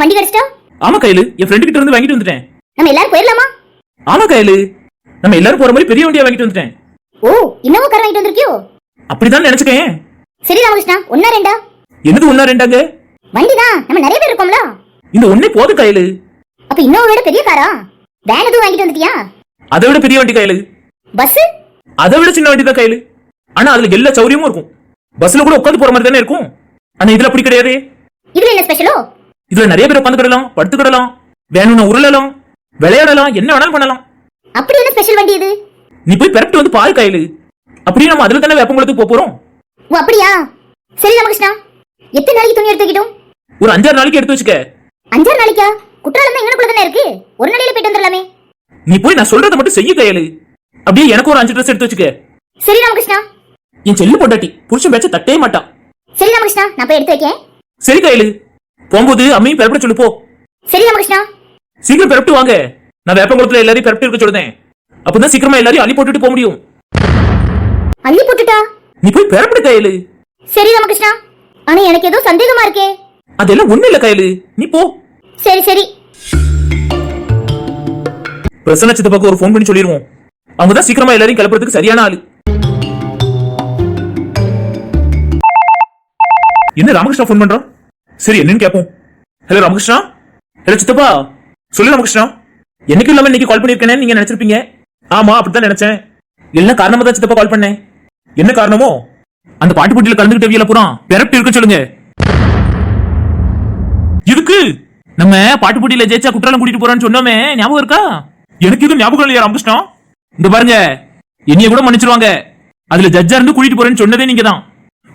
வண்டி கிடைச்சிட்டா? ஆமா கையில என் ஃப்ரெண்ட் கிட்ட இருந்து வாங்கிட்டு வந்துட்டேன். நம்ம எல்லாரும் போயிடலாமா? ஆமா கையில நம்ம எல்லாரும் போற மாதிரி பெரிய வண்டியா வாங்கிட்டு வந்துட்டேன். ஓ, இன்னமும் கார் வாங்கிட்டு வந்திருக்கியோ? அப்படிதான் நினைச்சுக்கேன். சரி ராமகிருஷ்ணா, ஒன்னா ரெண்டா? என்னது ஒன்னா ரெண்டாங்க? வண்டிதான், நம்ம நிறைய பேர் இருக்கோம்ல. இந்த ஒண்ணே போது கையில. அப்ப இன்னும் விட பெரிய காரா? வேன் எதுவும் வாங்கிட்டு வந்துட்டியா? அதை விட பெரிய வண்டி கையில. பஸ்? அதை விட சின்ன வண்டி தான் கையில. ஆனா அதுல எல்லா சௌரியமும் இருக்கும். பஸ்ல கூட உட்காந்து போற மாதிரி தானே இருக்கும். ஆனா இதுல அப்படி கிடையாது. இதுல என்ன ஸ்பெஷலோ? இதுல நிறைய பேர் உட்காந்துக்கிடலாம், படுத்துக்கிடலாம், வேணும்னா உருளலாம், விளையாடலாம், என்ன வேணாலும் பண்ணலாம். அப்படி என்ன ஸ்பெஷல் வண்டி இது? நீ போய் பெரட்டு வந்து பாரு கையில. அப்படியே நம்ம அதுல தானே வேப்பங்குளத்துக்கு போறோம். ஓ அப்படியா? சரி ராமகிருஷ்ணா, எத்தனை நாளைக்கு துணி எடுத்துக்கிட்டோம்? ஒரு 5-6 நாளைக்கு எடுத்து வச்சுக்க. 5-6 நாளைக்கா? குற்றாலம் தான் எங்கனக்குள்ள தானே இருக்கு, ஒரு நாளையில போயிட்டு வந்துடலாமே. நீ போய் நான் சொல்றத மட்டும் செய்ய கையில. அப்படியே எனக்கு ஒரு 5 ட்ரெஸ் எடுத்து வச்சுக்க. சரி ராமகிருஷ்ணா. என் செல்லு பொண்டாட்டி புருஷன் பேச்ச தட்டே மாட்டான். சரி ராமகிருஷ்ணா, நான் போய் எடுத்து வைக்கேன். சரி கையில, போகும்போது அம்மையும் பெரப்பட சொல்லு போ. சரி ராமகிருஷ்ணா. சீக்கிரம் பெரப்பிட்டு வாங்க. நான் வேப்பங்குளத்துல எல்லாரையும் பெரப்பிட்டு இருக்க சொல்லுதேன். அப்பதான் சீக்கிரமா எல்லாரையும் அள்ளி போட்டுட்டு போக முடியும். அள்ளி போட்டுட்டா? நீ போய் பெரப்பிடு கையில. சரி ராமகிருஷ்ணா, ஆனா எனக்கு ஏதோ சந்தேகமா இருக்கே. அதெல்லாம் ஒண்ணு இல்ல கையில, நீ போ. சரி சரி. பிரசன்ன சித்தப்பாக்கு ஒரு போன் பண்ணி சொல்லிடுவோம். அவங்கதான் சீக்கிரமா எல்லாரையும் கிளப்புறதுக்கு சரியான ஆளு. என்ன ராமகிருஷ்ணா போன் பண்றான்? சரி என்னன்னு கேப்போம். ஹலோ ராமகிருஷ்ணா. ஹலோ சித்தப்பா. சொல்லு ராமகிருஷ்ணா. என்னைக்கும் இல்லாம இன்னைக்கு கால் பண்ணிருக்கேன்னு நீங்க நினைச்சிருப்பீங்க. ஆமா அப்படித்தான் நினைச்சேன். என்ன காரணமா தான் சித்தப்பா கால் பண்ணேன். என்ன காரணமோ? அந்த பாட்டு போட்டியில கலந்துகிட்ட வீல பூரா பெரப்ட் இருக்க சொல்லுங்க. இதுக்கு நம்ம பாட்டு போட்டியில ஜெயிச்சா குற்றாலம் கூட்டிட்டு போறான்னு சொன்னோமே, ஞாபகம் இருக்கா? எனக்கு இது ஞாபகம் இல்லையா ராமகிருஷ்ணா? இந்த பாருங்க, என்னைய கூட மன்னிச்சிருவாங்க. அதுல ஜட்ஜா இருந்து கூட்டிட்டு போறேன்னு சொன்னதே நீங்க தான்.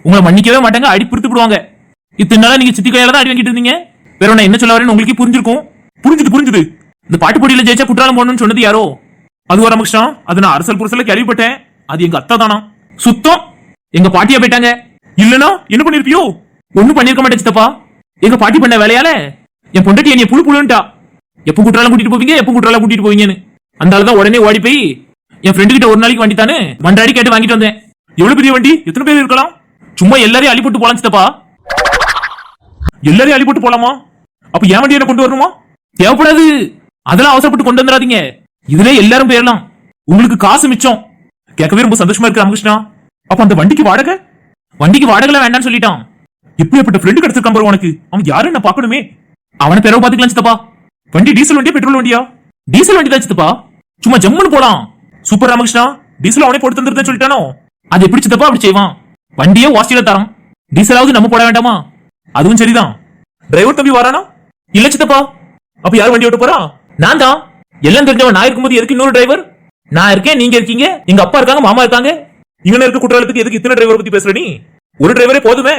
உங்களை மன்னிக்கவே மாட்டாங்க, அடி பிடித்து விடுவாங்க. இத்தனை நாளா நீங்க சித்தி கையால தான் அடி வாங்கிட்டு இருந்தீங்க. வேற நான் என்ன சொல்ல வரேன்னு உங்களுக்கு புரிஞ்சிருக்கும். புரிஞ்சுது. இந்த பாட்டு போட்டியில ஜெயிச்சா குற்றாலம் போகணும்னு சொன்னது யாரோ? அது ராமகிருஷ்ணா. அது நான் அரசல் புரசல கேள்விப்பட்டேன். அது எங்க அத்தா தானா? சுத்தம் எங்க பாட்டியா போயிட்டாங்க. இல்லனா என்ன பண்ணிருப்பியோ? ஒண்ணும் பண்ணிருக்க மாட்டேன் சித்தப்பா. எங்க பாட்டி பண்ண வேலையால என் பொண்டாட்டி என்னைய புழுன்ட்டா. எப்ப குற்றாலம் கூட்டிட்டு போவீங்கன்னு. அந்த ஆளுதான் உடனே ஓடி போய் என் ஃப்ரெண்டு கிட்ட ஒரு நாளைக்கு வண்டி தானே மண்டாடி கேட்டு வாங்கிட்டு வந்தேன். எவ்வளவு பெரிய வண்டி, எத்தனை பேர் இருக்கலாம்? சும்மா எல்லாரையும் அள்ளி போட்டு போலாம் சித்தப்பா. எல்லாரையும் அள்ளி போட்டு போலாமா? அப்ப என் வண்டியை கொண்டு வரணுமா? தேவைப்படாது. அதெல்லாம் அவசரப்பட்டு கொண்டு வந்துடாதீங்க. இதுல எல்லாரும் போயிடலாம். உங்களுக்கு காசு மிச்சம். கேட்கவே ரொம்ப சந்தோஷமா இருக்கு ராமகிருஷ்ணா. அப்ப அந்த வண்டிக்கு வாடகை வேண்டாம்னு சொல்லிட்டான். எப்படிப்பட்ட ஃப்ரெண்டு கிடைச்சிருக்கான் பாரு உனக்கு. அவன் யாருன்னு நான் பாக்கணுமே. அவனை பிறகு பாத்துக்கலாம் சித்தப்பா. வண்டி டீசல் வண்டியா பெட்ரோல் வண்டியா? டீசல் வண்டி தான் சித்தப்பா. சும்மா ஜம்முன்னு போலாம். சூப்பர் ராமகிருஷ்ணா. டீசல் அவனே போட்டு தந்துருந்தேன்னு சொல்லிட்டானோ? அது எப்படி சித்தப்பா அப்படி செய்வான்? வண்டியே வாஸ்டில தரான், டீசலாவது நம்ம போட வேண்டாமா? அதுவும் சரிதான். டிரைவர் தம்பி வரானா? இல்ல சித்தப்பா. அப்ப யார் வண்டி ஓட்ட போறா? நான் தான். எல்லாம் தெரிஞ்சவன் நான் இருக்கும்போது எதுக்கு இன்னொரு டிரைவர்? நான் இருக்கேன், நீங்க இருக்கீங்க, எங்க அப்பா இருக்காங்க, மாமா இருக்காங்க. இங்க இருக்க குற்றாலத்துக்கு எதுக்கு இத்தனை டிரைவர் பத்தி பேசுற நீ? ஒரு டிரைவரே போதுமே.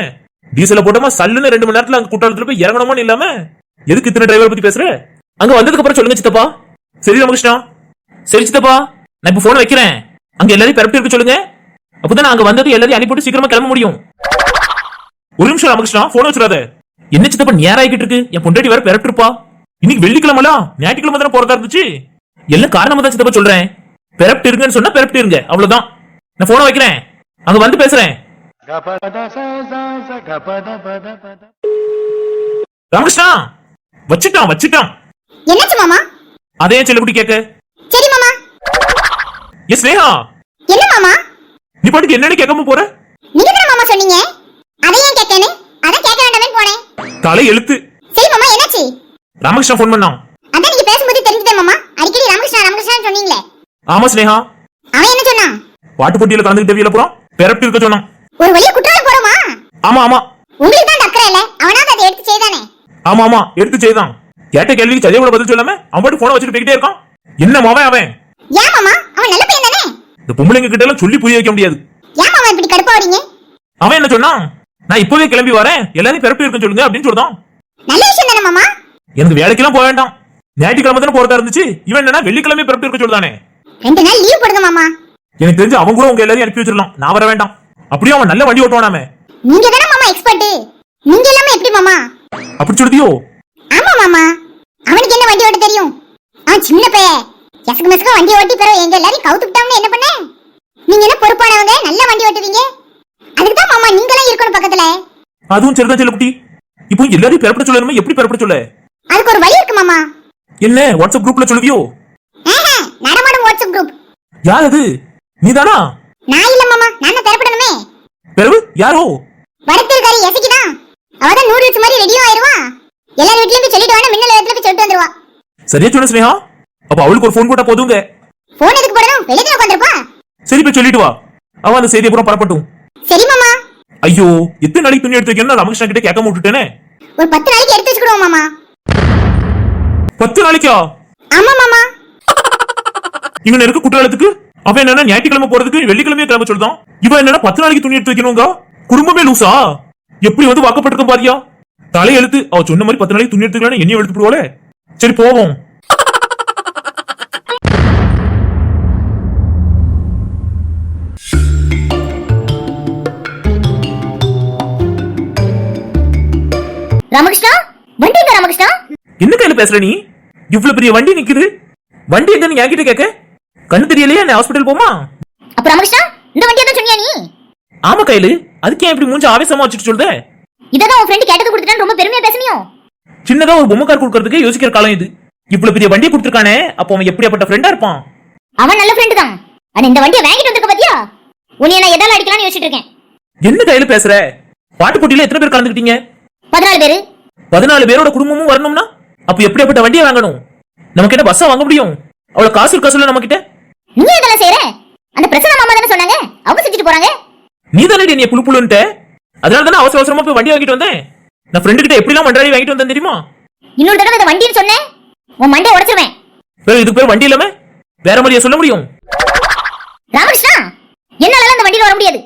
டீசல போட்டோமா சல்லுன்னு 2 மணி நேரத்துல அங்க குற்றாலத்துல போய் இறங்கணுமா இல்லாம எதுக்கு இத்தனை டிரைவர் பத்தி பேசுற? அங்க வந்ததுக்கு அப்புறம் சொல்லுங்க சித்தப்பா. சரி ராமகிருஷ்ணா. சரி சித்தப்பா, நான் இப்ப போன் வைக்கிறேன். அங்க எல்லாரையும் பெரப்டி இருக்க சொல்லுங்க. அப்பதான் அங்க வந்தது எல்லாரையும் அனுப்பிட்டு சீக்கிரமா கிளம்ப முடியும். ஒரு நிமிஷம் ராமகிருஷ்ணா, போன் வச்சிடாத. என்ன சித்தப்பா நேராயிக்கிட்டு இருக்கு? என் பொண்டாட்டி வேற பெரப்டி இருப்பா. இன்னைக்கு வெள்ளிக்கிழமல, ஞாயிற்றுக்கிழமை தானே போறதா இருந்துச்சு. எல்லாம் காரணமா தான் சித்தப்பா சொல்றேன். பெரப்டி இருங்கன்னு சொன்னா பெரப்டி இருங்க, அவ்வளவுதான். நான் போன வைக்கிறேன், அங்க வந்து பேசுறேன். ராமகிருஷ்ணா வச்சிட்டான். என்னாச்சு மாமா? அதே செல்லக்குட்டி கேக்க. சரி மாமா. எஸ் ஸ்னேகா. என்ன மாமா? நீ பாட்டுக்கு என்னன்னு கேட்காம போற? நீங்க தான மாமா சொன்னீங்க அதை ஏன் கேட்டேன்னு? அத கேட்க வேண்டாம்னு போனேன். தலை எழுத்து. சரி மாமா, என்னாச்சு? ராமகிருஷ்ணா போன் பண்ணான். அத நீங்க பேசும்போது தெரிஞ்சதே மாமா. அடிக்கடி ராமகிருஷ்ணா சொன்னீங்களே. ஆமா ஸ்னேகா. அவன் என்ன சொன்னான்? பாட்டு போட்டியில கலந்துக்கிட்ட வீல போறோம், பெரப்டி இருக்க சொன்னான். ஒரு வழியா குற்றாலம் போறோமா? ஆமா. உங்களுக்கு தான் டக்கற இல்ல, அவனாவது அதை எடுத்து செய்தானே. ஆமா எடுத்து செய்தான். கேட்ட கேள்விக்கு சரியா கூட பதில் சொல்லாம அவன் பாட்டு போன வச்சுட்டு போயிட்டே இருக்கான். என்ன மாவன் அவன்? ஏன் மாமா, அவன் நல்ல பையன் தானே. இந்த பொம்பளைங்க கிட்ட எல்லாம் சொல்லி புரிய வைக்க முடியாது. ஏன் மாமா இப்படி கடுப்பாவறீங்க? அவன் என்ன சொன்னான்? நான் இப்பவே கிளம்பி வரேன், எல்லாரும் பெரப்டி இருக்க சொல்லுங்க அப்படின்னு சொல்றான். நல்ல விஷயம் தானே மாமா. எனக்கு வேலைக்கெல்லாம் போக வேண்டாம், ஞாயிற்றுக்கிழமை தானே போறதா இருந்துச்சு. இவன் என்னன்னா வெள்ளிக்கிழமை பெரப்டி இருக்க சொல்லுதானே. 2 நாள் லீவ் போடுங்க மாமா. எனக்கு தெரிஞ்சு அவன் கூட உங்க எல்லாரையும் அனுப்பி வச்சிடலாம், நான் வர வேண்டாம். அப்படியே அவன் நல்ல வண்டி ஓட்டுவானாமே. நீங்க தானே மாமா எக்ஸ்பர்ட். நீங்க எல்லாமே எப்படி மாமா அப்படி சொல்றதியோ? ஆமா மாமா, அவனுக்கு என்ன வண்டி ஓட்ட தெரியும்? அவன் சின்ன பையன். எசக்கு மெசக்க வண்டி ஓட்டி பிறகு எங்க எல்லாரையும் கவுத்துக்கிட்டான்னு என்ன பண்ண? நீங்க என்ன பொறுப்பானவங்க, நல்ல வண்டி ஓட்டுவீங்க. அதுக்கு தான் மாமா நீங்க எல்லாம் இருக்கணும் பக்கத்துல. அதுவும் சரிதான் செல்லக்குட்டி. இப்போ எல்லாரையும் பெறப்பட சொல்லணுமா? எப்படி பெறப்பட சொல்ல? அதுக்கு ஒரு வழி இருக்கு மாமா. என்ன வாட்ஸ்அப் குரூப்ல சொல்லுவியோ? நடமாடும் வாட்ஸ்அப் குரூப். யார் அது? நீதானா? நான் இல்ல மாமா, நான் தான் பெறப்படணுமே. பெறவு யாரோ? வடத்திற்காரி எசக்கிதான். அவதான் நூடுல்ஸ் மாதிரி ரெடியா ஆயிருவா. எல்லார் வீட்லயும் போய் சொல்லிட்டு வானா மின்னல் இடத்துல போய் சொல்லிட்டு வந்துருவா. சரியா சொன்ன ஸ்னேகா. அப்ப அவளுக்கு ஒரு ஃபோன் போட்டா போதுங்க. போன் எதுக்கு போடணும்? வெளியில உட்கார்ந்திருப்பா. சரி போய் சொல்லிட்டு வா. அவ அந்த செய்தியை பூரா பரப்பட்டும். சரி மாமா. ஐயோ எத்தனை நாளைக்கு துணி எடுத்து வைக்கணும் ராமகிருஷ்ணன் கிட்ட கேட்காம விட்டுட்டேனே. ஒரு 10 நாளைக்கு எடுத்து வச்சுக்கிடுவோம் மாமா. 10 நாளைக்கா? ஆமா மாமா. இவன் இருக்க குற்றாலத்துக்கு அவன் என்னன்னா ஞாயிற்றுக்கிழமை போறதுக்கு வெள்ளிக்கிழமையே கிளம்ப சொல்றான். இவன் என்னன்னா 10 நாளைக்கு துணி எடுத்து வைக்கணுங்க. குடும்பமே லூசா? எப்படி வந்து வாக்கப்பட்டிருக்க பாரியா? தலை எழுத்து. அவ சொன்ன மாதிரி 10 நாளைக்கு துணி எடுத்துக்கலாம் என்னையும் எடுத்து போடுவாளே. சரி போவோம். ராமகிருஷ்ணா, வண்டி எங்க ராமகிருஷ்ணா? என்ன கையில பேசுற நீ? இவ்வளவு பெரிய வண்டி நிக்குது. வண்டி எங்கன்னு என்கிட்ட கேட்க? கண்ணு தெரியலையா? என்ன ஹாஸ்பிடல் போமா? அப்ப ராமகிருஷ்ணா, இந்த வண்டியை தான் சொன்னியா நீ? ஆமா கையில. அதுக்கு ஏன் இப்படி மூஞ்சி ஆவேசமா வச்சுட்டு சொல்லுத? இததான் உன் ஃப்ரெண்ட் கேட்டது கொடுத்துட்டான்னு ரொம்ப பெருமையா பேசுனியோ? சின்னதா ஒரு பொம்மை கார் கொடுக்கறதுக்கு யோசிக்கிற காலம் இது. இவ்வளவு பெரிய வண்டியை கொடுத்துருக்கானே, அப்போ அவன் எப்படியாப்பட்ட ஃப்ரெண்டா இருப்பான்? அவன் நல்ல ஃப்ரெண்ட் தான். ஆனா இந்த வண்டியை வாங்கிட்டு வந்திருக்க பாத்தியா? உன்னை நான் எதால அடிக்கலாம்னு யோசிச்சிட்டு இருக்கேன். என்ன கையில பேசுற? பாட்டு போட்டியில எத்தனை பேர் கலந்துக்கிட்டீங்க? 14 பேரு. 14 பேரோட குடும்பமும் வரணும்னா அப்ப எப்படியாப்பட்ட வண்டியை வாங்கணும்? நம்ம கிட்ட பஸ்ஸா வாங்க முடியும்? அவ்வளவு காசு இருக்கா சொல்ல நம்ம கிட்ட? நீ இதெல்லாம் செய்யற? அந்த பிரச்சனை மாமா தானே சொன்னாங்க, அவங்க செஞ்சுட்டு போறாங்க. நீ தானே நீ புழு புழுன்ட்ட. அதனால தானே அவசர அவசரமா போய் வண்டி வாங்கிட்டு வந்தேன். நான் ஃப்ரெண்டு கிட்ட எப்படிலாம் மண்டாடி வாங்கிட்டு வந்தேன் தெரியுமா? இன்னொரு தடவை இந்த வண்டின்னு சொன்னேன், உன் மண்டையை உடைச்சிருவேன். வேற இதுக்கு பேர் வண்டி இல்லாம வேற மாதிரியா சொல்ல முடியும்? ராமகிருஷ்ணா, என்னால அந்த வண்டியில வர முடியாது.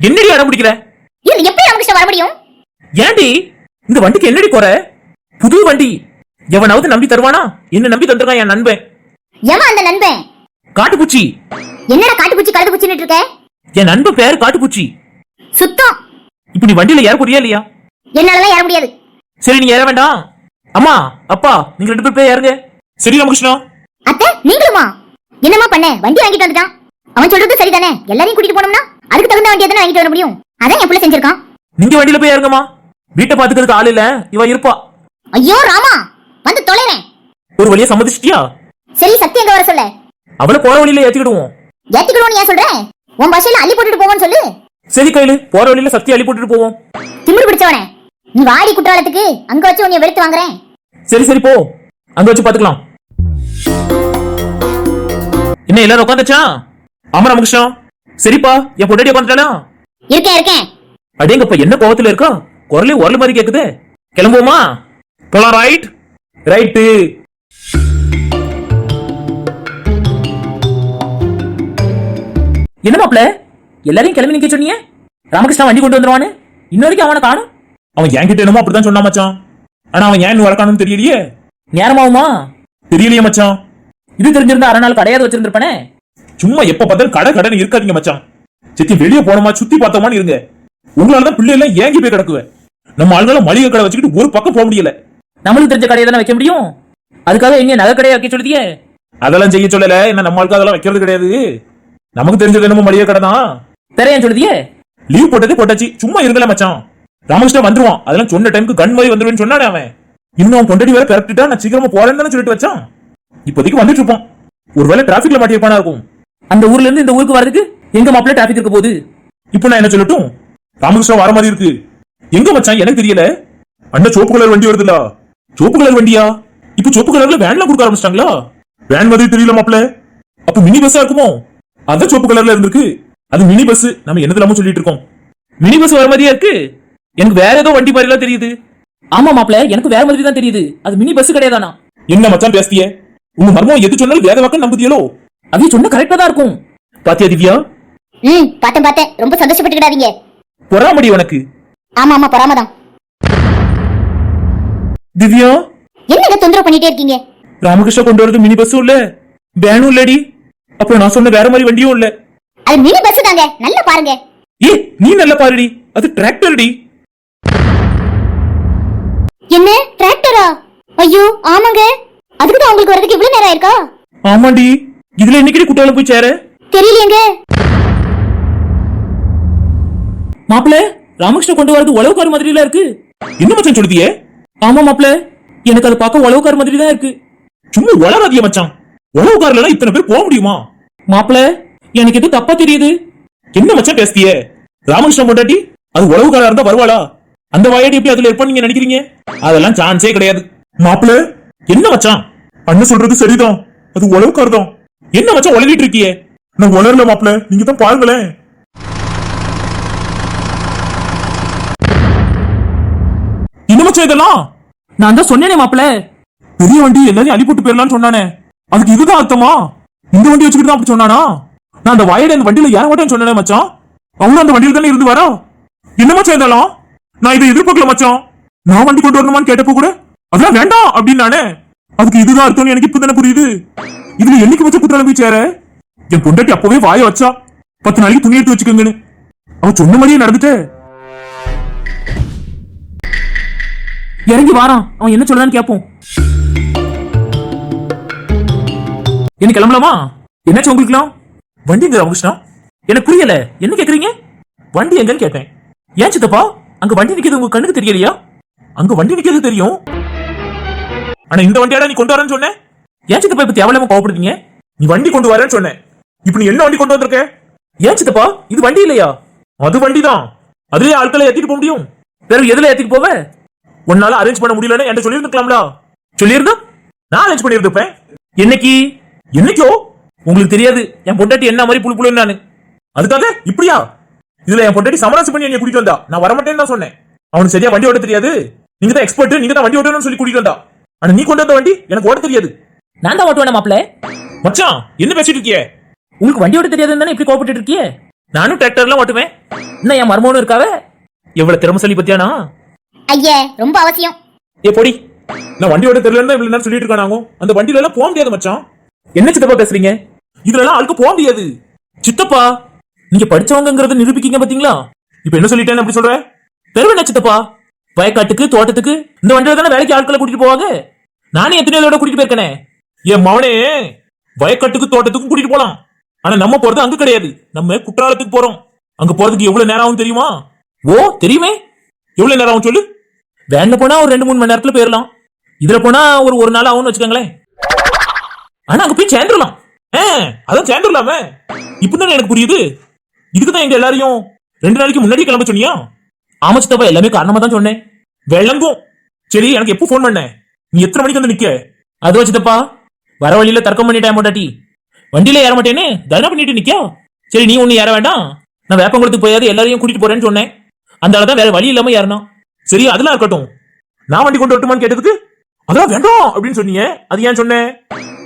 என்னடி அடம் பிடிக்கிற? இது எப்படி ராமகிருஷ்ணா வர முடியும்? ஏண்டி இந்த வண்டிக்கு என்னடி குறை? புது வண்டி எவனாவது நம்பி தருவானா? என்ன நம்பி தந்துருக்கான் என் நண்பன். ஏமா அந்த நண்பன்? காட்டுப்பூச்சி. என்னடா காட்டுப்பூச்சி கழுதுப்பூச்சின்னு இருக்க? என் நண்பன் பேரு காட்டுப்பூச்சி. சுத்தம். இப்ப நீ வண்டியில ஏற போறியா இல்லையா? என்னாலலாம் ஏற முடியாது. சரி நீ ஏற வேண்டாம். அம்மா அப்பா நீங்க 2 பேர் போய் ஏறுங்க. சரி ராமகிருஷ்ணா. அத்தை நீங்களுமா? என்னமா பண்ண? வண்டி வாங்கிட்டு வந்துட்டான். அவன் சொல்றது சரிதானே? எல்லாரையும் கூட்டிட்டு போனோம்னா அதுக்கு தகுந்த வண்டியை தானே வாங்கிட்டு வர முடியும். அதான் என் பிள்ளை செஞ்சிருக்கான். நீங்க வண்டியில போய் ஏறுங்கம்மா. வீட்டை பாத்துக்கிறதுக்கு ஆள் இல்ல, இவ இருப்பா. ஐயோ ராமா, வந்து தொலைறேன். ஒரு வழியா சம்மதிச்சிட்டியா? சரி, சக்தி எங்க வர சொல்ல? அவளை போற வழியில ஏத்திக்கிடுவோம். ஏத்திக்கிடுவோம் ஏன் சொல்ற? உன் பஸ்ஸில அள்ளி போட்டுட்டு போவோம்னு சொல்லு. சரி கையில போற வழியில சக்தி அள்ளி போட்டுட்டு போவோம். திமிரு பிடிச்சவனே, நீ வாடி குற்றாலத்துக்கு, அங்க வச்சு உன்னை வெளுத்து வாங்குறேன். சரி சரி போ, அங்க வச்சு பாத்துக்கலாம். என்ன எல்லாரும் உட்காந்துச்சா? ஆமா ராமகிருஷ்ணா. சரிப்பா, என் பொண்டாட்டி உட்காந்துட்டாளா? இருக்கேன் இருக்கேன். அடேங்கப்பா என்ன கோவத்துல இருக்கா? குரலே உரல் மாதிரி கேக்குது. கிளம்புவோமா? போலாம். Right right. என்ன மாப்ள எல்லாரையும் கிளம்பி நிக்க சொன்னீங்க? ராமகிருஷ்ணா வண்டி கொண்டு வந்துருவானு இன்ன வரைக்கும் அவனை காணும். அவன் என்கிட்ட என்னமோ அப்படிதான் சொன்னா மச்சான். ஆனா அவன் ஏன் வளர்க்கானு தெரியலையே. நேரமாவுமா? தெரியலையே மச்சான். இது தெரிஞ்சிருந்தா அரை நாள் கடையாவது வச்சிருந்திருப்பானே. சும்மா எப்ப பார்த்தாலும் கடை கடைன்னு இருக்காதீங்க மச்சான். சித்தி வெளியே போனோமா சுத்தி பார்த்தோமான்னு இருங்க. உங்களாலதான் பிள்ளை எல்லாம் ஏங்கி போய் கிடக்குவேன். நம்ம ஆளுகளை மளிகை கடை வச்சுக்கிட்டு ஒரு பக்கம் போக முடியல. நம்மளுக்கு தெரிஞ்ச கடையை தானே வைக்க முடியும். அதுக்காக எங்க நகை கடையை வைக்க சொல்லுதியே? அதெல்லாம் செய்ய சொல்லல. என்ன நம்ம ஆளுக்கு அதெல்லாம் வைக்கிறது கிடையாது. நமக்கு தெரிஞ்சது என்னமோ மளிகை கடை தான். தெரியேன் சொல்லுதியே? லீவ் போட்டதே போட்டாச்சு. சும்மா இருங்கல மச்சான். ராமகிருஷ்ணா வந்துருவான். அதெல்லாம் சொன்ன டைமுக்கு கண் மாதிரி வந்துருவேன்னு சொன்னானே அவன். இன்னும் அவன் பொண்டாட்டி வேற பிறப்பிட்டா நான் சீக்கிரமா போறேன்னு தானே சொல்லிட்டு வச்சான். இப்போதைக்கு வந்துட்டு இருப்பான். ஒருவேளை டிராபிக்ல மாட்டிருப்பானா இருக்கும். அந்த ஊர்ல இருந்து இந்த ஊருக்கு வரதுக்கு எங்க மாப்பிள்ள டிராபிக் இருக்க போகுது. இப்போ நான் என்ன சொல்லட்டும்? ராமகிருஷ்ணா வர மாதிரி இருக்கு. எங்க மச்சான் எனக்கு தெரியல. அண்ணா சோப்பு கலர் வண்டி வருதுல. சோப்பு கலர் வண்டியா? இப்ப சோப்பு கலர்ல வேன்லாம் கொடுக்க ஆரம்பிச்சிட்டாங்களா? வேன் மாதிரி தெரியல மாப்பிள்ள. அப்ப மினி பஸ்ஸா இருக்குமோ? அதான் சோப்பு கலர்ல இருந்திருக்கு. அது மினி பஸ். நம்ம என்னதெல்லாமோ சொல்லிட்டு இருக்கோம். மினி பஸ் வர மாதிரியா இருக்கு. எனக்கு வேற ஏதோ வண்டி மாதிரி எல்லாம் தெரியுது. ஆமா மாப்பிள்ள, எனக்கு வேற மாதிரி தான் தெரியுது. அது மினி பஸ் கிடையாதானா? என்ன மச்சான் பேசிய? உங்க மர்மம் எது சொன்னாலும் வேத வாக்க நம்புதியலோ? அது சொன்ன கரெக்டா தான் இருக்கும். பாத்தியா திவ்யா? பார்த்தேன். ரொம்ப சந்தோஷப்பட்டுக்கிடாதீங்க. பொறாமடி உனக்கு. ஆமா ஆமா பொறாமதான். திவ்யா என்ன தொந்தரவு பண்ணிட்டே இருக்கீங்க? ராமகிருஷ்ணா கொண்டு வரது மினி பஸ்ஸும் இல்ல, வேனும் இல்லடி. அப்ப நான் சொன்ன வேற மாதிரி வண்டியும் இல்ல. அது மினி பஸ் தாங்க, நல்லா பாருங்க. ஏ நீ நல்லா பாருடி, அது டிராக்டர் டி. என்ன டிராக்டரா? ஐயோ ஆமாங்க. அதுக்கு தான் உங்களுக்கு வரதுக்கு இவ்வளவு நேரம் ஆயிருக்கா? ஆமாண்டி. இதுல இன்னைக்கு குட்டாலம் போய் சேர தெரியலையேங்க. மாப்பிள்ள ராமகிருஷ்ணா கொண்டு வரது உழவு கார் மாதிரில இருக்கு. என்ன மச்சான் சொல்லுதியே? ஆமா மாப்பிள்ள, எனக்கு அது பார்க்க உழவுக்கார மாதிரி தான் இருக்கு. சும்மா உளறாதிய மச்சான். உழவுக்காரல இத்தனை பேர் போக முடியுமா? மாப்பிள, எனக்கு எது தப்பா தெரியுது. என்ன மச்சான் பேசிய? ராமகிருஷ்ணன் பொண்டாட்டி அது உழவுக்காரா இருந்தா வருவாளா? அந்த வாயாடி எப்படி அதுல இருப்பான்னு நீங்க நினைக்கிறீங்க? அதெல்லாம் சான்ஸே கிடையாது. மாப்பிள, என்ன மச்சான்? அண்ணன் சொல்றது சரிதான், அது உழவுக்கார் தான். என்ன மச்சான் உளறிட்டு இருக்கியே? நான் உளரல மாப்பிள, நீங்க தான் பாருங்களேன். என்ன மச்சான் இதெல்லாம்? நான் தான் சொன்னேனே மாப்பிள, பெரிய வண்டி எல்லாரையும் அள்ளி போட்டு போயிடலாம்னு சொன்னானே, அதுக்கு இதுதான் அர்த்தமா? இந்த வண்டி வச்சுக்கிட்டு தான் அப்படி சொன்னானா? நான் அந்த வயட அந்த வண்டியில ஏற மாட்டேன்னு சொன்னேன் மச்சான். அவனும் அந்த வண்டியில தானே இருந்து வரா. என்ன மச்சான் இதெல்லாம்? நான் இதை எதிர்பார்க்கல மச்சான். நான் வண்டி கொண்டு வரணுமான்னு கேட்டப்போ கூட அதெல்லாம் வேண்டாம் அப்படின்னு நானே. அதுக்கு இதுதான் அர்த்தம் எனக்கு இப்ப தானே புரியுது. இதுல என்னைக்கு வச்ச குற்றாலம் போய் சேர? என் பொண்டாட்டி அப்பவே வாய வச்சா 10 நாளைக்கு துணி எடுத்து வச்சுக்கோங்கன்னு. அவன் சொன்ன மாதிரியே நடந்துட்டே. இறங்கி வாரான், அவன் என்ன சொல்றான்னு கேட்போம். என்ன கிளம்பலாமா? என்னாச்சு உங்களுக்குலாம்? வண்டி எங்க ராமகிருஷ்ணா? எனக்கு புரியல, என்ன கேக்குறீங்க? வண்டி எங்கன்னு கேட்டேன். ஏன் சித்தப்பா, அங்க வண்டி நிக்கிறது உங்க கண்ணுக்கு தெரியலையா? அங்க வண்டி நிக்கிறது தெரியும், ஆனா இந்த வண்டியாடா நீ கொண்டு வரேன்னு சொன்னேன். ஏன் சித்தப்பா இப்ப தேவையில்லாம கோவப்படுறீங்க? நீ வண்டி கொண்டு வரேன்னு சொன்னேன், இப்ப நீ என்ன வண்டி கொண்டு வந்திருக்க? ஏன் சித்தப்பா, இது வண்டி இல்லையா? அது வண்டி தான், அதுலயே ஆட்களை ஏத்திட்டு போக முடியும். வேற எதுல ஏத்திட்டு போவ? உன்னால அரேஞ்ச் பண்ண முடியலன்னு என்கிட்ட சொல்லியிருந்துக்கலாம்ல. சொல்லியிருந்தா நான் அரேஞ்ச் பண்ணியிருப்பேன். என்னைக்கு? என்னைக்கோ? உங்களுக்கு தெரியாது என் பொண்டாட்டி என்ன மாதிரி புழு புழுன்னு நானு. அதுக்காக இப்படியா? இதுல என் பொண்டாட்டி சமரசம் பண்ணி என்னை கூட்டிட்டு வந்தா. நான் வரமாட்டேன்னு தான் சொன்னேன். அவனுக்கு சரியா வண்டி ஓட்ட தெரியாது, நீங்க தான் எக்ஸ்பர்ட், நீங்க தான் வண்டி ஓட்டணும்னு சொல்லி கூட்டிட்டு வந்தா. ஆனா நீ கொண்டு வந்த வண்டி எனக்கு ஓட்ட தெரியாது. நான் தான் ஓட்டுவேன் மாப்ள. மச்சான் என்ன பேசிட்டு இருக்கியே? உங்களுக்கு வண்டி ஓட்ட தெரியாதுன்னு தானே இப்படி கோபப்பட்டு இருக்கியே? நானும் டிராக்டர்லாம் ஓட்டுவேன். என்ன என் மர்மோனும் இருக்காவே? எவ்வளவு திறமசாலி பத்தியானா? ஐயா ரொம்ப அவசியம். ஏ பொடி, நான் வண்டி ஓட்ட தெரியலன்னு இவ்வளவு நேரம் சொல்லிட்டு இருக்கானாங்க. அந்த வண்டியில எல்லாம் போக முடியாது மச்சான். என்ன சித்தப்பா பேசுறீங்க? இதுல எல்லாம் ஆளுக்கு போக முடியாது. சித்தப்பா, நீங்க படிச்சவங்கிறத நிரூபிக்கீங்க பாத்தீங்களா? இப்ப என்ன சொல்லிட்டேன்னு அப்படி சொல்ற? பெருமை சித்தப்பா, வயக்காட்டுக்கு தோட்டத்துக்கு இந்த வண்டியில தானே வேலைக்கு ஆட்களை கூட்டிட்டு போவாங்க. நானே எத்தனை கூட்டிட்டு போயிருக்கேனே. என் மவனே வயக்காட்டுக்கு தோட்டத்துக்கும் கூட்டிட்டு போலாம். ஆனா நம்ம போறது அங்க கிடையாது, நம்ம குற்றாலத்துக்கு போறோம். அங்க போறதுக்கு எவ்வளவு நேரம் ஆகும் தெரியுமா? ஓ தெரியுமே. எவ்வளவு நேரம் ஆகும் சொல்லு? வேன்ல போனா ஒரு 2-3 மணி நேரத்துல போயிடலாம். இதுல போனா ஒரு நாள் ஆகும்னு வச்சுக்கோங்களேன். ஆனா அங்க போய் சேர்ந்துடலாம். அதான் சேர்ந்துடலாமே. இப்பதானே எனக்கு புரியுது. இதுக்குதான் எங்க எல்லாரையும் 2 நாளைக்கு முன்னாடி கிளம்ப சொன்னியா? ஆமா சித்தப்பா, எல்லாமே காரணமா தான் சொன்னேன். வெள்ளங்கும். சரி, எனக்கு எப்போ போன் பண்ண? நீ எத்தனை மணிக்கு வந்து நிக்க? அதுவா சித்தப்பா, வர வழியில தர்க்கம் பண்ணிட்டேன் போட்டாட்டி. வண்டியில ஏற மாட்டேன்னு தர்ணா பண்ணிட்டு நிக்க. சரி, நீ ஒண்ணு ஏற வேண்டாம், நான் வேப்பங்குளத்துக்கு போயாவது எல்லாரையும் கூட்டிட்டு போறேன்னு சொன்னேன். அந்த ஆளதான் வேற வழி இல்லாம ஏறணும். சரி, அதெல்லாம் இருக்கட்டும். நான் வண்டி கொண்டு வரட்டுமான்னு கேட்டதுக்கு அதெல்லாம் வேண்டாம் அப்படின்னு சொன்னீங்க. அது ஏன் சொன்னேன்?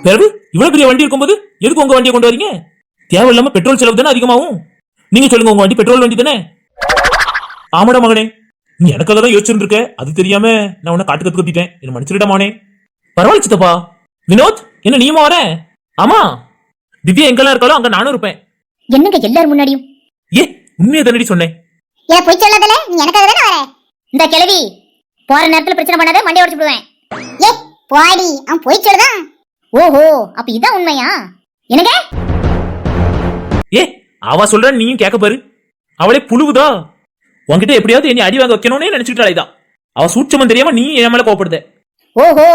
பிறகு இவ்வளவு பெரிய வண்டி இருக்கும்போது எதுக்கு உங்க வண்டியை கொண்டு வரீங்க? தேவையில்லாம பெட்ரோல் செலவு தானே அதிகமாகும். நீங்க சொல்லுங்க, உங்க வண்டி பெட்ரோல் வண்டி தானே? ஆமாடா மகனே, நீ எனக்காக தான் யோசிச்சிருந்திருக்க. அது தெரியாம நான் உன்னை காட்டு கத்து கத்திட்டேன், என்ன மன்னிச்சிருடா மானே. பரவாயில்ல சித்தப்பா. வினோத், என்ன நீயுமா வர? ஆமா, திவ்யா எங்கெல்லாம் இருக்காலும் அங்க நானும் இருப்பேன். என்னங்க எல்லாரும் முன்னாடியும்? ஏ, உண்மையை தானடி சொன்னேன். ஏன் போய் சொல்லாதல? நீ எனக்காக தானே வர? இந்த கிழவி போற நேரத்துல பிரச்சனை பண்ணாத, மண்டைய உடைச்சு விடுவேன். ஏ போடி, அவன் போய் சொல்லுதான். ஓஹோ, அப்ப இதான் உண்மையா? என்னங்க? ஏ, அவ சொல்ற நீயும் கேட்க பாரு. அவளே புழுவுதா. உன்கிட்ட எப்படியாவது என்னை அடி வாங்க வைக்கணும்னே நினைச்சுட்டாலேதான். அவ சூட்சமம் தெரியாம நீ என் மேல கோவப்படுத. ஓஹோ,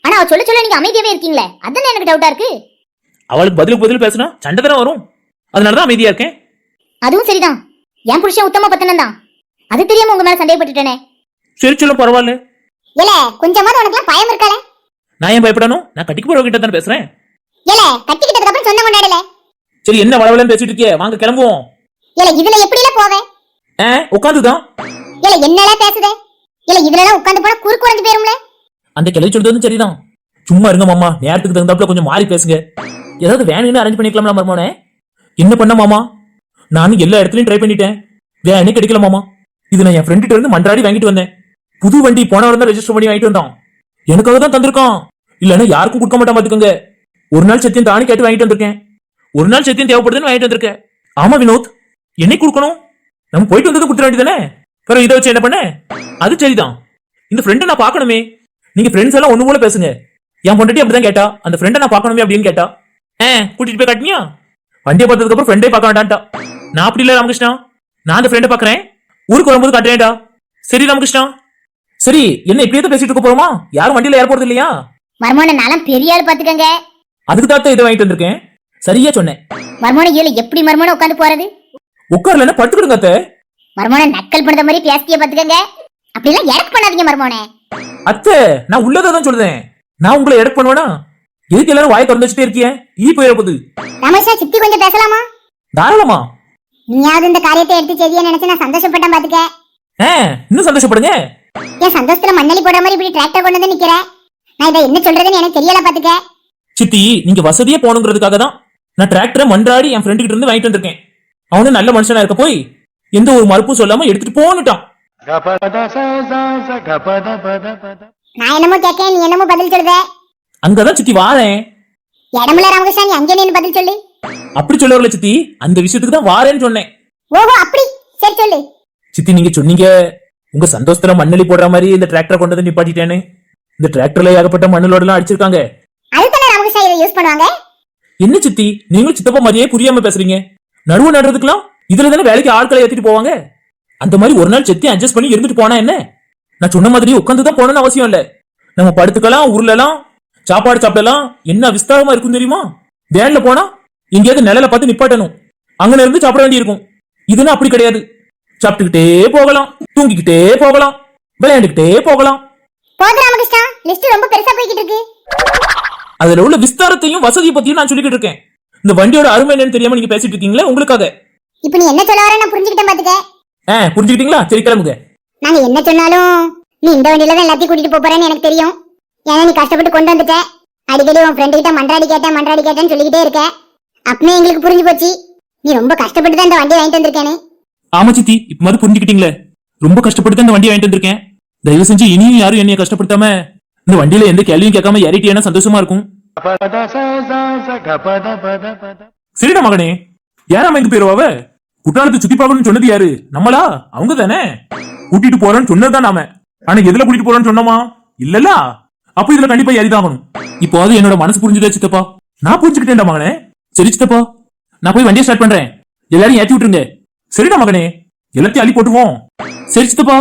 ஆனா அவ சொல்ல சொல்ல நீங்க அமைதியாவே இருக்கீங்களே, அதான் எனக்கு டவுட்டா இருக்கு. அவளுக்கு பதில் பேசினா சண்டை தானே வரும், அதனாலதான் அமைதியா இருக்கேன். அதுவும் சரிதான், என் புருஷன் உத்தம பத்தனம் தான். அது தெரியாம உங்க மேல சந்தேகப்பட்டுட்டேனே. சரி சொல்ல, பரவாயில்ல. ஏல கொஞ்சமாவது உனக்கு பயம் இருக்காளே? நான் ஏன் பயப்படணும்? நான் கட்டிக்கு போறவங்கிட்ட தானே பேசுறேன். ஏல கட்டிக்கிட்டதுக்கு அப்புறம் சொந்த கொண்டாடல. சரி, என்ன வளவலன்னு பேசிட்டு இருக்கியே, வாங்க கிளம்புவோம். ஏல இதுல எப்படில போவே? உட்காந்துதான். ஏல என்னல பேசுதே? ஏல இதுல எல்லாம் உட்கார்ந்து போனா குறுக்கு குறஞ்சு போயிரும்ல. அந்த கிளை சொல்றது சரிதான். சும்மா இருங்க மாமா, நேரத்துக்கு தகுந்தாப்புல கொஞ்சம் மாறி பேசுங்க. ஏதாவது வேணும்னு அரேஞ்ச் பண்ணிக்கலாம்ல மர்மோனே. என்ன பண்ண மாமா, நானும் எல்லா இடத்துலயும் ட்ரை பண்ணிட்டேன், வேனே கிடைக்கல மாமா. இது நான் என் ஃப்ரெண்ட்கிட்ட இருந்து மன்றாடி வாங்கிட்டு வந்தேன். புது வண்டி போன வாரம் தான் ரெஜிஸ்டர் பண்ணி வாங்கிட்டு வந்தோம். எனக்காக தான் தந்திருக்கான், இல்லன்னா யாருக்கும் கொடுக்க மாட்டான் பாத்துக்கோங்க. ஒரு நாள் சத்தியம் தானே கேட்டு வாங்கிட்டு வந்திருக்கேன். ஒரு நாள் சத்தியம் தேவைப்படுதுன்னு வாங்கிட்டு வந்திருக்கேன். ஆமா வினோத், என்னைக்கு கொடுக்கணும்? நம்ம போயிட்டு வந்தது கொடுத்துட வேண்டியதானே. பிறகு இதை வச்சு என்ன பண்ண? அது சரிதான், இந்த ஃப்ரெண்டை நான் பார்க்கணுமே. நீங்க ஃப்ரெண்ட்ஸ் எல்லாம் ஒண்ணு போல பேசுங்க. என் பொண்டாட்டி அப்படிதான் கேட்டா, அந்த ஃப்ரெண்டை நான் பார்க்கணுமே அப்படின்னு கேட்டா. கூட்டிட்டு போய் காட்டினியா? வண்டியை பார்த்ததுக்கு அப்புறம் ஃப்ரெண்டே பார்க்க வேண்டான்டா. நான் அப்படி இல்ல ராமகிருஷ்ணா, நான் அந்த ஃப்ரெண்டை பார்க்கறேன், ஊருக்கு வரும்போது காட்டுறேன்டா. சரி ராமகிருஷ்ணா, சரி, என்ன இப்படியே தான் பேசிட்டு இருக்க போறோமா? யாரும் வண்டியில ஏற போறது இல்லையா? மர்மோன நாளம் பெரிய ஆள் பாத்துக்கங்க. அதுக்கு தான் இதை வாங்கிட்டு வந்திருக்கேன். சரியா சொன்னேன். மர்மோன ஏழு எப்படி மர்மோன உட்காந்து போறது? உட்கார்லன்னா படுத்துக்கிடுங்க அத்தை. மர்மோன நக்கல் பண்ற மாதிரி பேசிய பாத்துக்கங்க. அப்படி எல்லாம் எடக் பண்ணாதீங்க மர்மோனே. அத்தை, நான் உள்ளதான் சொல்றேன். நான் உங்களை எடக் பண்ணுவேனா? எதுக்கு எல்லாரும் வாயை திறந்து வச்சுட்டே இருக்கிய? ஈ போயிட போகுது. ரமேஷா, சித்தி கொஞ்சம் பேசலாமா? தாராளமா. நீயாவது இந்த காரியத்தை எடுத்து செய்தியா நினைச்சு நான் சந்தோஷப்பட்டேன் பாத்துக்க. இன்னும் சந்தோஷப்படுங்க. என் சந்தோஷத்துல மண்ணலி போட மாதிரி இப்படி டிராக்டர் கொண்டு வந்து நிக்கிற. நான் இதை என்ன சொல்றதுன்னு எனக்கு தெரியல பாத்துக்க. சித்தி, நீங்க வசதியா போகணுங்கிறதுக்காக தான் நான் டிராக்டரை மன்றாடி என் ஃப்ரெண்டு கிட்ட இருந்து வாங்கிட்டு வந்திருக்கேன். அவனு நல்ல மனுஷனா இருக்க போய் எந்த ஒரு மறுப்பும் சொல்லாம எடுத்துட்டு போன்னுட்டான். நான் என்னமோ கேட்கேன், நீ என்னமோ பதில் சொல்லுத. அங்கதான் சித்தி வாரேன். இடமுல ராமகிருஷ்ணா, நீ அங்கே நின்னு பதில் சொல்லு. அப்படி சொல்லவர்கள சித்தி, அந்த விஷயத்துக்கு தான் வாரேன்னு சொன்னேன். ஓஹோ, அப்படி சரி சொல்லு. சித்தி, நீங்க சொன்னீங்க உங்க சந்தோஷத்துல மண்ணலி போடுற மாதிரி இந்த டிராக்டரை கொண்டு வந்து நிப்பாட்டிட்டேன்னு. இந்த டிராக்டர்ல ஏகப்பட்ட மண்ணலோட எல்லாம் அடிச்சிருக்காங்க. அதுதானே ராமகிருஷ்ணா இதை யூஸ் பண்ணுவாங்க. என்ன சித்தி, நீங்களும் சித்தப்பா மாதிரியே புரியாம பேசுறீங்க. நடுவு நடுறதுக்குலாம் இதுல தானே வேலைக்கு ஆட்களை ஏத்திட்டு போவாங்க. அந்த மாதிரி ஒரு நாள் செத்தி அட்ஜஸ்ட் பண்ணி இருந்துட்டு போனா என்ன? நான் சொன்ன மாதிரி உட்காந்து தான் போகணும்னு அவசியம் இல்ல. நம்ம படுத்துக்கலாம், உருளலாம், சாப்பாடு சாப்பிடலாம். என்ன விஸ்தாரமா இருக்கும் தெரியுமா? வேன்ல போனா எங்கேயாவது நிலையில பார்த்து நிப்பாட்டணும். அங்க இருந்து சாப்பிட வேண்டி இருக்கும். இதுன்னா அப்படி கிடையாது. சாப்பிட்டுக்கிட்டே போகலாம், தூங்கிக்கிட்டே போகலாம், விளையாண்டுக்கிட்டே போகலாம். போது ராமகிருஷ்ணா, லிஸ்ட் ரொம்ப பெருசா போய்கிட்டு இருக்கு. அதுல உள்ள விஸ்தாரத்தையும் வசதியை பத்தியும் நான் சொல்லிக்கிட்டு இருக்கேன். இந்த வண்டியோட அருமை என்னன்னு தெரியாம நீங்க பேசிட்டு இருக்கீங்களே, உங்களுக்காக. இப்ப நீ என்ன சொல்ல வர நான் புரிஞ்சுக்கிட்டேன் பாத்துக்க. புரிஞ்சுக்கிட்டீங்களா? சரி, கிளம்புங்க. நாங்க என்ன சொன்னாலும் நீ இந்த வண்டியில தான் எல்லாத்தையும் கூட்டிட்டு போறேன்னு எனக்கு தெரியும். ஏன்னா நீ கஷ்டப்பட்டு கொண்டு வந்துட்ட. அடிக்கடி உன் ஃப்ரெண்டு கிட்ட மன்றாடி கேட்டேன்னு சொல்லிக்கிட்டே இருக்க. அப்பவே எங்களுக்கு புரிஞ்சு போச்சு நீ ரொம்ப கஷ்டப்பட்டு தான் இந்த வண்டியை வாங்கிட்டு வந்திருக்கேன்னு. ஆமா சித்தி, இப்ப மாதிரி புரிஞ்சுக்கிட்டீங்களே. ரொம்ப கஷ்டப்பட்டு தான் இந்த வண்டியை வாங்கிட்டு வந்திருக்கேன். தயவு செஞ்சு இனியும் யாரும் என்னைய கஷ்டப்படுத்தாம இந்த வண்டியில எந்த கேள்வியும் கேட்காம ஏறிட்டியான சந்தோஷமா இருக்கும். சரிடா மகனே, யாராம எங்க போயிருவாவ? குற்றாலத்தை சுத்தி பார்க்கணும்னு சொன்னது யாரு? நம்மளா? அவங்க தானே கூட்டிட்டு போறோம்னு சொன்னதுதான் நாம. ஆனா எதுல கூட்டிட்டு போறோம்னு சொன்னோமா? இல்லல்ல. அப்ப இதுல கண்டிப்பா ஏறிதாகணும். இப்போ அது என்னோட மனசு புரிஞ்சுதா சித்தப்பா? நான் புரிஞ்சுக்கிட்டேன்டா மகனே. சரி சித்தப்பா, நான் போய் வண்டியை ஸ்டார்ட் பண்றேன். எல்லாரும் ஏத்தி விட்டுருங்க. சரிடா மகனே, எல்லாத்தையும் அள்ளி போட்டுவோம். சரி சித்தப்பா.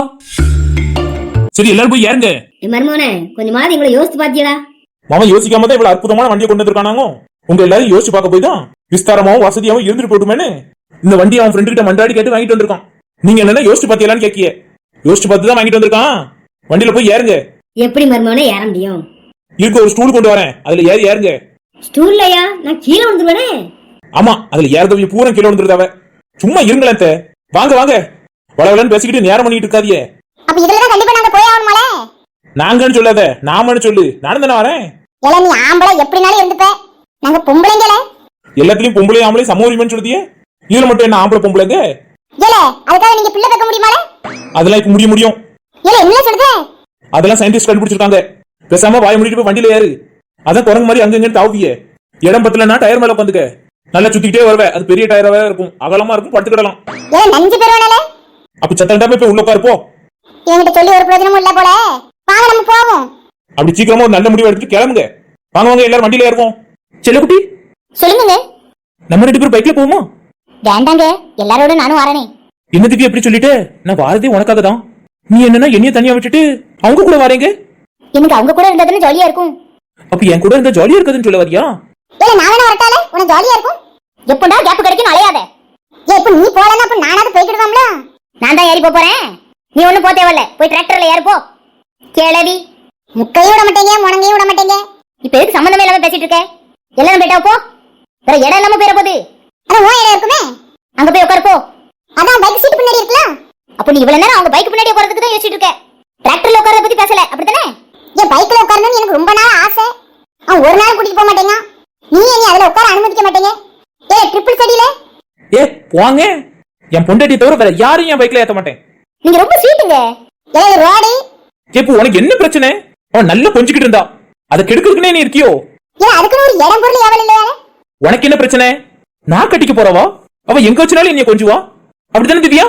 சரி, எல்லாரும் போய் ஏறுங்க. மர்மோனே, கொஞ்சமாவது இவ்வளவு யோசிச்சு பாத்தியடா? மாமா யோசிக்காம தான் இவ்வளவு அற்புதமான வண்டியை கொண்டு வந்திருக்கானாங்க. உங்க எல்லாரும் யோசிச்சு பார்க்க போய் தான் விஸ்தாரமாவும் வசதியாவும் இருந்துட்டு போட்டுமேனு இந்த வண்டியை அவன் ஃப்ரெண்டு கிட்ட மண்டாடி கேட்டு வாங்கிட்டு வந்திருக்கான். நீங்க என்ன யோசிச்சு பாத்தீங்களான்னு கேக்கிய? யோசிச்சு பார்த்து தான் வாங்கிட்டு வந்திருக்கான். வண்டியில போய் ஏறுங்க. எப்படி மர்மோனே ஏற முடியும்? இருக்க ஒரு ஸ்டூல் கொண்டு வரேன், அதுல ஏறுங்க. ஸ்டூல்லையா? நான் கீழே விழுந்துருவேனே. ஆமா, அதுல ஏறதவிய பூரா கீழே விழுந்துருதாவ. சும்மா இருங்களேன். வாங்க வாங்க, வளவலன்னு பேசிக்கிட்டு நேரம் பண்ணிட்டு இருக்காதியே. அப்ப இதெல்லாம் கண்டிப்பா நாங்க போய் ஆகணுமால? நாங்கன்னு சொல்லாத, நாமன்னு சொல்லு. நானும் தானே வரேன். ஏல நீ ஆம்பளை எப்படினாலும் இருந்துப்ப. நாங்க பொம்பளைங்கள. எல்லாத்துலயும் பொம்பளை ஆம்பளை சமூரிமன்னு சொல்லுதியே. இதுல மட்டும் என்ன ஆம்பளை பொம்பளைங்க? ஏல அதுக்காக நீங்க பிள்ளை பெக்க முடியுமால? அதெல்லாம் இப்ப முடியும். ஏல என்ன சொல்லுது? அதெல்லாம் சயின்டிஸ்ட் கண்டுபிடிச்சிருக்காங்க. பேசாம வாய முடிட்டு போய் வண்டியில ஏறு. அதான் குரங்கு மாதிரி அங்க தாவிய. இடம் பத்தலன்னா டயர் மேல உட்காந்துக்க. நல்லா சுத்திக்கிட்டே வருவேன். அது பெரிய டயராவே இருக்கும், அகலமா இருக்கும், படுத்துக்கிடலாம். ஏல நஞ்சு பேருவானே. அப்ப சத்தண்டா போய் உள்ள உட்காரு போ. என்கிட்ட சொல்லி ஒரு பிரயோஜனமும் இல்ல போல. வாங்க நம்ம போவோம். அப்படி சீக்கிரமா ஒரு நல்ல முடிவு எடுத்து கிளம்புங்க. வாங்க வாங்க, எல்லாரும் வண்டியில ஏறுவோம். செல்லக்குட்டி, சொல்லுங்க. நம்ம 2 பேரும் பைக்ல போவோமா? வேண்டாங்க, எல்லாரோட நானும் வரேனே. என்னதுக்கு எப்படி சொல்லிட்டு? நான் வாரதே உனக்காக தான். நீ என்னன்னா என்னைய தனியா விட்டுட்டு அவங்க கூட வரீங்க? எனக்கு அவங்க கூட இருந்தா ஜாலியா இருக்கும். அப்ப என் கூட இருந்தா ஜாலியா இருக்குதுன்னு சொல்ல வரியா? ஏல நான் வேணா வரட்டால, உனக்கு ஜாலியா இருக்கும். எப்படா கேப் கிடைக்கும் அலையாத. இப்ப நீ போறனா அப்ப நானாவது போய்க்கிடுவாம்ல. நான் தான் ஏறி போறேன். நீ ஒண்ணு போ தேவல்ல, போய் டிராக்டர்ல ஏறு போ. கேளடி, முக்கையும் விட மாட்டேங்க, முனங்கையும் விட மாட்டேங்க. இப்ப எதுக்கு சம்பந்தமே இல்லாம பேசிட்டு இருக்க? எல்லாரும் போயிட்டா போ. வேற இடம் இல்லாம போயிட போகுது. அட ஓ இடம் இருக்குமே, அங்க போய் உட்காரு போ. அதான் பைக் சீட் பின்னாடி இருக்கலாம். அப்ப நீ இவ்வளவு நேரம் அவங்க பைக் பின்னாடி உட்கார்றதுக்கு தான் யோசிச்சுட்டு இருக்க. டிராக்டர்ல உட்கார்றத பத்தி பேசல, அப்படிதானே? ஏன் பைக்ல உட்காரணும்னு எனக்கு ரொம்ப நாள் ஆசை. அவன் ஒரு நாள் கூட்டிட்டு போக மாட்டேங்க. நீ என்ன அதுல உட்கார அனுமதிக்க மாட்டேங்க. ஏ ட்ரிபிள் ஸ்டடில போங்க. என் பொண்டாட்டி தவிர வேற யாரையும் என் பைக்ல ஏத்த மாட்டேன். நீங்க ரொம்ப ஸ்வீட்டுங்க. ஏ ரோடு இப்போ உனக்கு என்ன பிரச்சனை? அவன் நல்லா கொஞ்சிக்கிட்டு இருந்தா அதை கெடுக்கிறதுக்குனே நீ இருக்கியோ? ஏ அதுக்கு ஒரு இடம் பொருள் எவல இல்ல. உனக்கு என்ன பிரச்சனை? நான் கட்டிக்க போறவா? அவ எங்க வச்சனாலும் என்னைய கொஞ்சுவா. அப்படிதானே திவ்யா?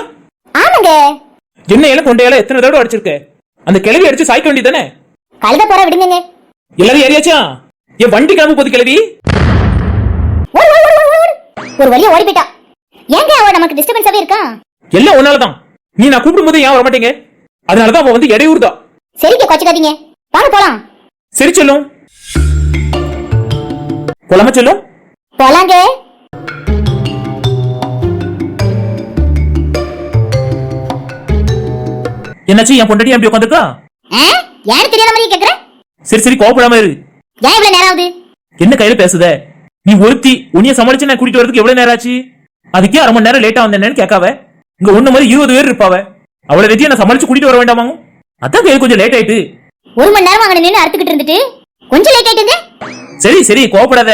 ஆமாங்க. என்ன எல்லாம் கொண்டையால எத்தனை தடவை அடிச்சிருக்க? அந்த கிளவி அடிச்சு சாய்க்க வேண்டியதானே? கழுத போற விடுங்க. எல்லாரும் ஏறியாச்சா? என் வண்டி கிளம்பு போது கிளவி. ஒரு வழியா ஓடி போயிட்டா. ஏங்க அவ நமக்கு டிஸ்டர்பன்ஸாவே இருக்கா? எல்லாம் ஒன்னாலதான். நீ நான் கூப்பிடும் போது ஏன் வர மாட்டேங்க? அதனாலதான் அவ வந்து இடையூறுதா. சரிங்க கொச்சுக்காதீங்க, வாங்க போலாம். சரி செல்லும், போலாமா செல்லும்? போலாங்க. என்னாச்சு, என் பொண்டாட்டி அப்படி உட்காந்துருக்கா? யாரு தெரியாத மாதிரி கேக்குற? சரி சரி, கோவப்படாம இரு. ஏன் இவ்வளவு நேரம் ஆகுது? என்ன கையில பேசுத? நீ ஒருத்தி உன்னைய சமாளிச்சு நான் கூட்டிட்டு வரதுக்கு எவ்வளவு நேரம் ஆச்சு? அதுக்கே அரை மணி நேரம் லேட்டா வந்தேன்னு கேட்காவ. இங்க ஒண்ணு மாதிரி 20 பேர் இருப்பாவ. அவளை வச்சு நான் சமாளிச்சு கூட்டிட்டு வர வேண்டாமாங்க? அதான் கையில கொஞ்சம் லேட் ஆயிட்டு. 1 மணி நேரம் அங்க நின்னு அறுத்துக்கிட்டு இருந்துட்டு கொஞ்சம் லேட் ஆயிட்டுங்க. சரி சரி, கோவப்படாத.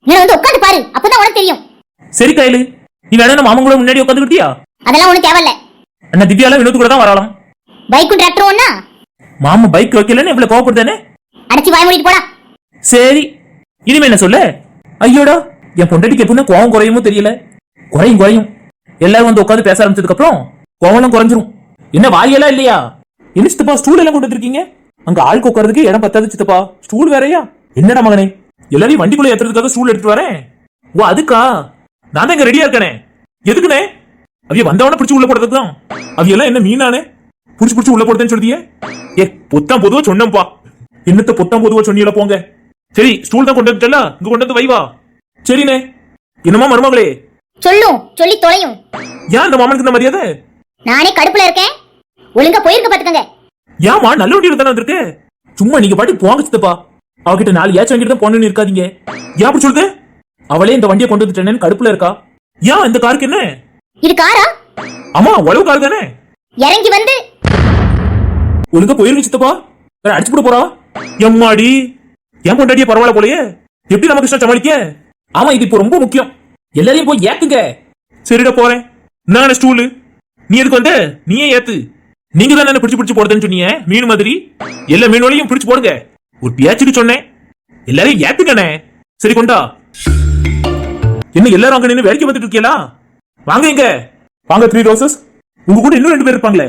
நீ வந்து உட்காந்து பாரு, அப்பதான் உனக்கு தெரியும். சரி கையில, நீ வேணா நம்ம மாமன் கூட முன்னாடி உட்காந்துக்கிட்டியா? அதெல்லாம் ஒண்ணு தேவையில்ல. அண்ணா திவ்யால வினோத்து கூட தான் வரலாம். பைக்கும் டிராக்டரும் ஒண்ணா? மாமா பைக் வைக்கலன்னு இவ்வளவு கோவப்படுதானே? அடைச்சி வாய் மூடிட்டு போடா. சரி, இனிமே என்ன சொல்ல? ஐயோடா, என் பொண்டாட்டிக்கு எப்படின்னா கோவம் குறையுமோ தெரியல. குறையும் குறையும். எல்லாரும் வந்து உட்காந்து பேச ஆரம்பிச்சதுக்கு அப்புறம் கோவம் குறைஞ்சிரும். என்ன வாயெல்லாம் இல்லையா? என்ன சித்தப்பா ஸ்டூல் எல்லாம் கொண்டு வந்திருக்கீங்க? அங்க ஆளுக்கு உட்கார்றதுக்கு இடம் பத்தாது சித்தப்பா, ஸ்டூல் வேறையா? என்னடா மகனே, எல்லாரையும் வண்டிக்குள்ள ஏத்துறதுக்காக ஸ்டூல் எடுத்துட்டு வரேன். ஓ அதுக்கா? நான் தான் இங்க ரெடியா இருக்கனே. எதுக்குனே? அவிய வந்தவன பிடிச்சு உள்ள போடுறதுக்கு தான். அவியெல்லாம் என்ன மீனானே புடிச்சு உள்ள போடுறேன்னு சொல்லியே? ஏ பொத்தாம் பொதுவா சொன்னப்பா. என்னத்த பொத்தாம் பொதுவா சொன்னீங்களா? போங்க. சரி, ஸ்டூல் தான் கொண்டு வந்துட்டல, இங்க கொண்டு வந்து வைவா. சரிண்ணே. என்னமா மருமகளே? சொல்லும் சொல்லி தொலையும். ஏன் இந்த மாமனுக்கு இந்த மரியாதை? நானே கடுப்புல இருக்கேன், ஒழுங்கா போயிருக்க பாத்துக்கங்க. ஏமா நல்ல வண்டியில தானே வந்திருக்கு? சும்மா நீங்க பாட்டி போங்க சித்தப்பா. அவகிட்ட 4 ஏச்சு வாங்கிட்டு தான் போனேன்னு இருக்காதீங்க. ஏன் அப்படி சொல்லுது? அவளே இந்த வண்டியை கொண்டு வந்துட்டேன்னு கடுப்புல இருக்கா. ஏன் இந்த காருக்கு என்ன? இது காரா? ஆமா, உழவு கார் தானே. இறங்கி வந்து ஒழுங்கா போயிருக்கு சித்தப்பா. வேற அடிச்சு போட போறா. எம்மாடி, என் பொண்டாட்டியே பரவாயில்ல போலயே. எப்படி நமக்கு இஷ்டம் சமாளிக்க? ஆமா, இது இப்போ ரொம்ப முக்கியம். எல்லாரையும் போய் ஏத்துங்க. சரிடா போறேன். நான் ஸ்டூலு நீ எதுக்கு வந்த? நீயே ஏத்து. நீங்க தான் என்ன பிடிச்சு போடுறதுன்னு சொன்னீங்க, மீன் மாதிரி. எல்லா மீனோடையும் பிடிச்சு போடுங்க. ஒரு பேச்சுக்கு சொன்னேன், எல்லாரையும் ஏத்துக்கண்ணே. சரி கொண்டா. என்ன எல்லாரும் அங்க நின்று வேடிக்கை பார்த்துட்டு இருக்கீங்களா? வாங்க இங்க வாங்க. 3 ரோசஸ். உங்க கூட இன்னும் 2 பேர் இருப்பாங்களே.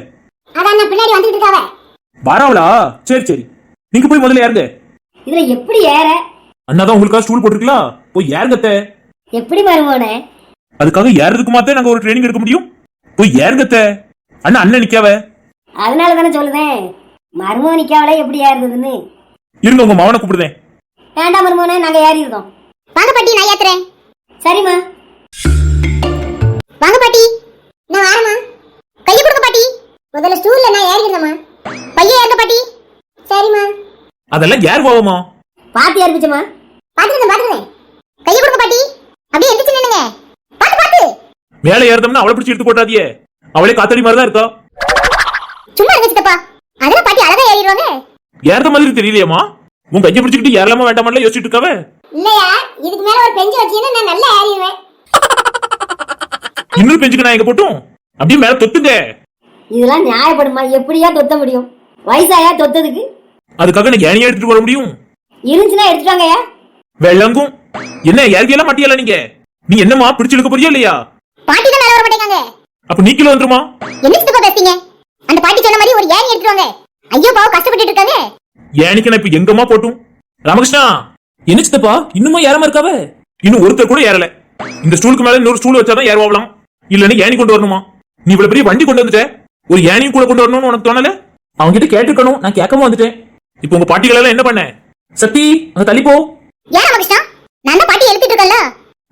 அதான் நான் பின்னாடி வந்துட்டு இருக்காவ. வாராவளா? சரி சரி, நீங்க போய் முதல்ல ஏறுங்க. இதுல எப்படி ஏற? அண்ணாதான் உங்களுக்காக ஸ்டூல் போட்டுருக்கலாம், போய் ஏறுங்கத்த. எப்படி மருமோனே? அதுக்காக ஏறதுக்கு மாத்தே நாங்க ஒரு ட்ரைனிங் எடுக்க முடியும். போய் ஏறுங்கத்த. அண்ணா அண்ணன் நிக்காவ. அதனால தானே சொல்லுதேன், மருமோ நிக்காவலே எப்படி ஏறுதுன்னு. இருங்க, உங்க மவனை கூப்பிடுதேன். வேண்டாம் மருமோனே, நாங்க ஏறி இருக்கோம். வாங்க பாட்டி, நான் ஏத்துறேன். சரிம்மா. வாங்க பாட்டி, நான் வரேம்மா. கையை கொடுங்க பாட்டி. முதல்ல ஸ்டூல்ல நான் ஏறிடுறேம்மா. பையன் ஏறுங்க பாட்டி. சரிம்மா. அதெல்லாம் யார் போவோமா? பாத்தி ஏறிச்சுமா? பாத்துக்கிறேன். கையை கொடுங்க பாட்டி. அப்படியே எந்திரிச்சு நின்னுங்க. பாத்து. மேல ஏறதம்னா அவளை பிடிச்சி எடுத்து போட்டாதியே. அவளே காத்தடி மாதிரி தான் இருக்கா. சும்மா இருங்க சித்தப்பா, அதெல்லாம் பாட்டி அழகா ஏறிடுவாங்க. ஏறத மாதிரி தெரியலையாமா? உன் கையை பிடிச்சிக்கிட்டு ஏறலாமா வேண்டாமா யோசிச்சுட்டு இருக்காவே. இல்லையா, இதுக்கு மேல ஒரு பெஞ்சு வச்சீங்கன்னா நான் நல்லா ஏறிடுவேன். இன்னொரு பெஞ்சுக்கு நான் எங்க போட்டும் அப்படியே மேல தொத்துங்க. இதெல்லாம் நியாயப்படுமா? எப்படியா தொத்த முடியும்? வயசாயா தொத்ததுக்கு? அதுக்காக நான் ஏனியா எடுத்துட்டு வர முடியும்? இருந்துச்சுன்னா எடுத்துட்டாங்கயா. வெள்ளங்கும் என்ன ஏற்கையெல்லாம் மாட்டியல நீங்க? நீ என்னமா பிடிச்சு எடுக்க போறியா இல்லையா? பாட்டி தான் மேல வர மாட்டேங்காங்க. அப்ப நீ கீழ வந்துருமா? என்ன சித்தப்பா பேசுறீங்க? அந்த பாட்டி சொன்ன மாதிரி ஒரு ஏணி எடுத்துட்டு வாங்க. ஐயோ பாவம், கஷ்டப்பட்டுட்டு இருக்காங்க. ஏனிக்கு நான் இப்ப எங்கம்மா போட்டும்? ராமகிருஷ்ணா, என்ன சித்தப்பா இன்னுமா ஏறாம இருக்காவ? இன்னும் ஒருத்தர் கூட ஏறல. இந்த ஸ்டூலுக்கு மேல இன்னொரு ஸ்டூல் வச்சாதான் ஏறவாகலாம். இல்லன்னு ஏணி கொண்டு வரணுமா? நீ இவ்வளவு பெரிய வண்டி கொண்டு வந்துட்ட, ஒரு ஏனியும் கூட கொண்டு வரணும்னு உனக்கு தோணல? அவங்க கிட்ட கேட்டுக்கணும், நான் கேட்காம வந்துட்டேன். இப்போ உங்க பாட்டிகள் எல்லாம் என்ன பண்ண? சக்தி, அங்க தள்ளி போ. ஏன் ராமகிருஷ்ணா, நான் தான் பாட்டி எடுத்துட்டு இருக்கல.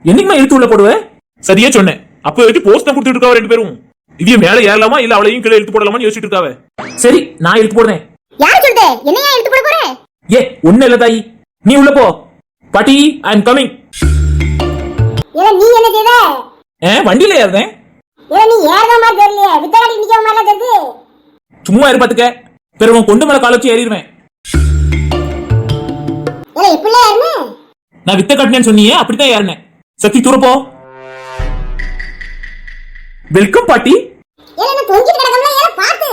என்னைக்குமா இழுத்து உள்ள போடுவேன்? சரியா சொன்னேன். அப்ப வச்சு போஸ்ட் தான் கொடுத்துட்டு இருக்காவ 2 பேரும். இவ மேல ஏறலாமா இல்ல அவளையும் கீழே இழுத்து போடலாமான்னு யோசிச்சுட்டு இருக்காவ. சரி, நான் இழுத்து போடுறேன். யார் சொல்லுது? என்னையா எடுத்து போட போற? ஏ ஒண்ணு இல்ல தாயி, நீ உள்ள போ. பாட்டி, ஐ அம் கமிங். ஏல நீ என்ன செய்த? வண்டியில ஏறதேன். ஏல நீ ஏறத மாதிரி தெரியல, வித்தகாடி நிக்க மாதிரி தெரியுது. சும்மா இரு பாத்துக்க, பிறகு உன் கொண்டு மேல கால வச்சு ஏறிடுவேன். ஏல இப்படில ஏறனே? நான் வித்த கட்டினேன்னு சொன்னியே, அப்படித்தான் ஏறினேன். சக்தி தூர போ. வெல்கம் பாட்டி. ஏல நான் தொங்கிட்டு கிடக்கறல, ஏல பாத்து.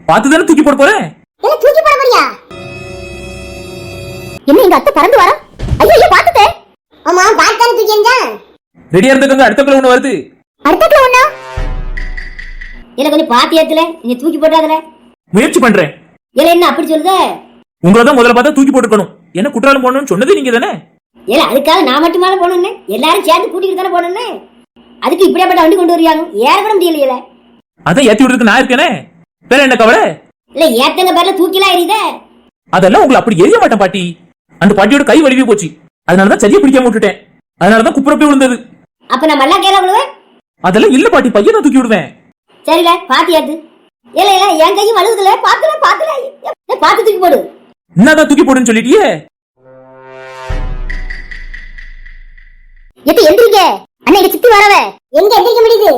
பாத்து தானே தூக்கி போட போறேன். ஏல தூக்கி போட போறியா? என்ன எங்க அத்தை பறந்து வரா? ஐயோ பாத்துட்டே. ஆமா, பாத்து தான தூக்கி எங்க? ரெடியா இருந்துக்கங்க, அடுத்த கிலோ ஒண்ணு வருது. அடுத்த கிலோ ஒண்ணா? இல்ல கொஞ்சம் பாத்தி ஏத்துல, நீ தூக்கி போட்டாதல. முயற்சி பண்றேன். இல்ல என்ன அப்படி சொல்லுத? உங்களை தான் முதல்ல பார்த்தா தூக்கி போட்டுக்கணும். என்ன குற்றாலம் போகணும்னு சொன்னது நீங்க தானே? இல்ல அதுக்காக நான் மட்டும் மேல போனேன்னு, எல்லாரும் சேர்ந்து கூட்டிட்டு தானே போனேன்னு. அதுக்கு இப்படியாப்பட்ட வண்டி கொண்டு வரியாங்க, ஏற கூட முடியலையில. அதான் ஏத்தி விடுறதுக்கு நான் இருக்கேனே, வேற என்ன கவலை? இல்ல ஏத்தங்க பேர்ல தூக்கிலாம் எரியுதே. அதெல்லாம் உங்களை அப்படி எரிய மாட்டேன் பாட்டி. அந்த பாட்டியோட கை வலிவே போச்சு, அதனாலதான் சரியா பிடிக்காம விட்டுட்டேன். அதனாலதான் குப்புற போய் விழுந்தது. அப்ப நான் மல்லாம் கேள விடுவேன். அதெல்லாம் இல்ல பாட்டி, பையன் தான் தூக்கி விடுவேன். சரில பாத்து ஏத்து. இல்ல இல்ல என் கையும் வழுகுதுல, பாத்துல பாத்து தூக்கி போடு. என்னதான் தூக்கி போடுன்னு சொல்லிட்டியே. எப்ப எந்திரிங்க அண்ணா, இங்க சித்தி வரவே. எங்க எந்திரிக்க முடியுது?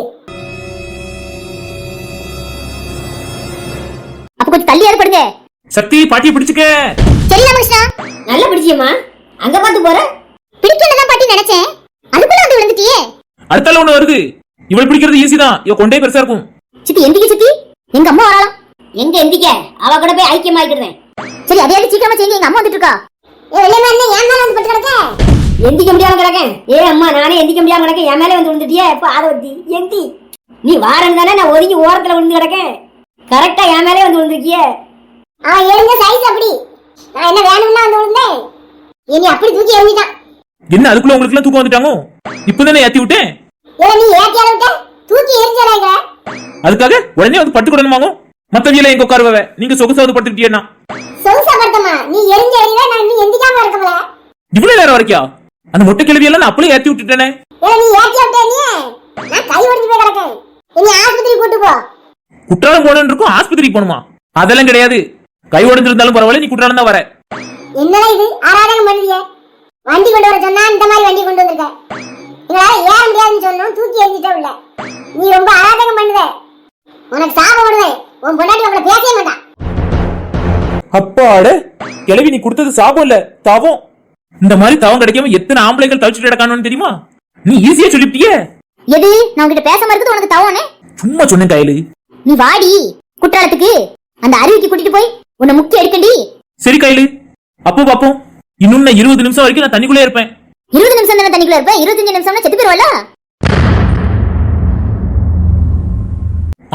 அப்ப கொஞ்சம் தள்ளி ஏற்படுங்க. சக்தி, பாட்டியை பிடிச்சுக்க. சரி ராமகிருஷ்ணா. நல்லா பிடிச்சியம்மா. அங்க பாத்து போற. பிடிக்கலதான் பாட்டி நினைச்சேன், அதுக்குள்ள வந்து விழுந்துட்டியே. அடுத்தால ஒண்ணு வருது. இவள் பிடிக்கிறது ஈஸி தான், இவ கொண்டே பெருசா இருக்கும். சித்தி எந்திரிக்க சித்தி, எங்க அம்மா வரலாம். எங்க எந்திக்க? அவ கூட போய் ஐக்கியமாயிடுவேன். சரி அதையாவது சீக்கிரமா செய்யுங்க, எங்க அம்மா வந்துட்டு இருக்கா. எந்திக்க முடியாம கிடக்கேன். ஏ அம்மா, நானே எந்திக்க முடியாம கிடக்கேன். என் மேலே வந்து விழுந்துட்டியே. இப்ப அதை வச்சு எந்தி. நீ வாரன் தானே, நான் ஒதுங்கி ஓரத்துல விழுந்து கிடக்கேன். கரெக்டா என் மேலே வந்து விழுந்துருக்கிய. எழுந்த சைஸ் அப்படி. நான் என்ன வேணும்னா வந்து விழுந்தேன், இனி அப்படி தூக்கி எறிஞ்சிட்டான். என்ன அதுக்குள்ள உங்களுக்கு எல்லாம் தூக்கம் வந்துட்டாங்க? இப்பதானே ஏத்தி விட்டேன். நீ ஏத்தியால விட்ட தூக்கி எரிஞ்சாங்க. அதுக்காக உடனே வந்து பட்டுக்கிடணுமாங்க? மத்தவியல எங்க உட்காருவ, நீங்க சொகுசாவது படுத்துக்கிட்டீங்கன்னா. சொகுசா படுத்தமா? நீ எரிஞ்ச எறிவே, நான் இன்னும் எந்திக்காம இருக்கல. இவ்வளவு நேரம் வரைக்கும் அந்த மொட்டை கிழவி எல்லாம் நான் அப்படியே ஏத்தி விட்டுட்டேனே. நீ ஏத்தியா விட்ட, நீ நான் கை ஒடிச்சு போய் கிடக்கேன். இனி ஆஸ்பத்திரி கூட்டு போ. குற்றாலம் போனேன்னு இருக்கும், ஆஸ்பத்திரிக்கு போகணுமா? அதெல்லாம் கிடையாது. கை உடைஞ்சிருந்தாலும் பரவாயில்ல, நீ குற்றாலம் தான் வர. என்னடா இது ஆராதகம் பண்ணுறிய? வண்டி கொண்டு வர சொன்னா இந்த மாதிரி வண்டி கொண்டு வந்திருக்க. எங்களால ஏற முடியாதுன்னு சொன்னோம், தூக்கி எரிஞ்சிட்ட உள்ள. நீ ரொம்ப ஆராதகம் பண்ணுவ, உனக்கு சாபம் விடுவேன். உன் பொண்டாட்டி உங்களை பேசவே மாட்டான். அப்பாட கிழவி, நீ கொடுத்தது சாபம் இல்ல, தவம். இந்த மாதிரி தவம் கிடைக்காம எத்தனை ஆம்பளைகள் தவிச்சுட்டு கிடக்கானு தெரியுமா? நீ ஈஸியா சொல்லிட்டியே. எது நான் உங்ககிட்ட பேசாம இருக்குது உனக்கு தவணே? சும்மா சொன்னேன் கையில. நீ வாடி குற்றாலத்துக்கு, அந்த அருவிக்கு கூட்டிட்டு போய் உன்னை முக்கிய எடுக்கண்டி. சரி கையில, அப்போ பாப்போம். இன்னும் நான் 20 நிமிஷம் வரைக்கும் நான் தண்ணிக்குள்ளே இருப்பேன். 20 நிமிஷம் தானே தண்ணிக்குள்ள இருப்பேன், 25 நிமிஷம்னா செத்து போயிருவல்ல.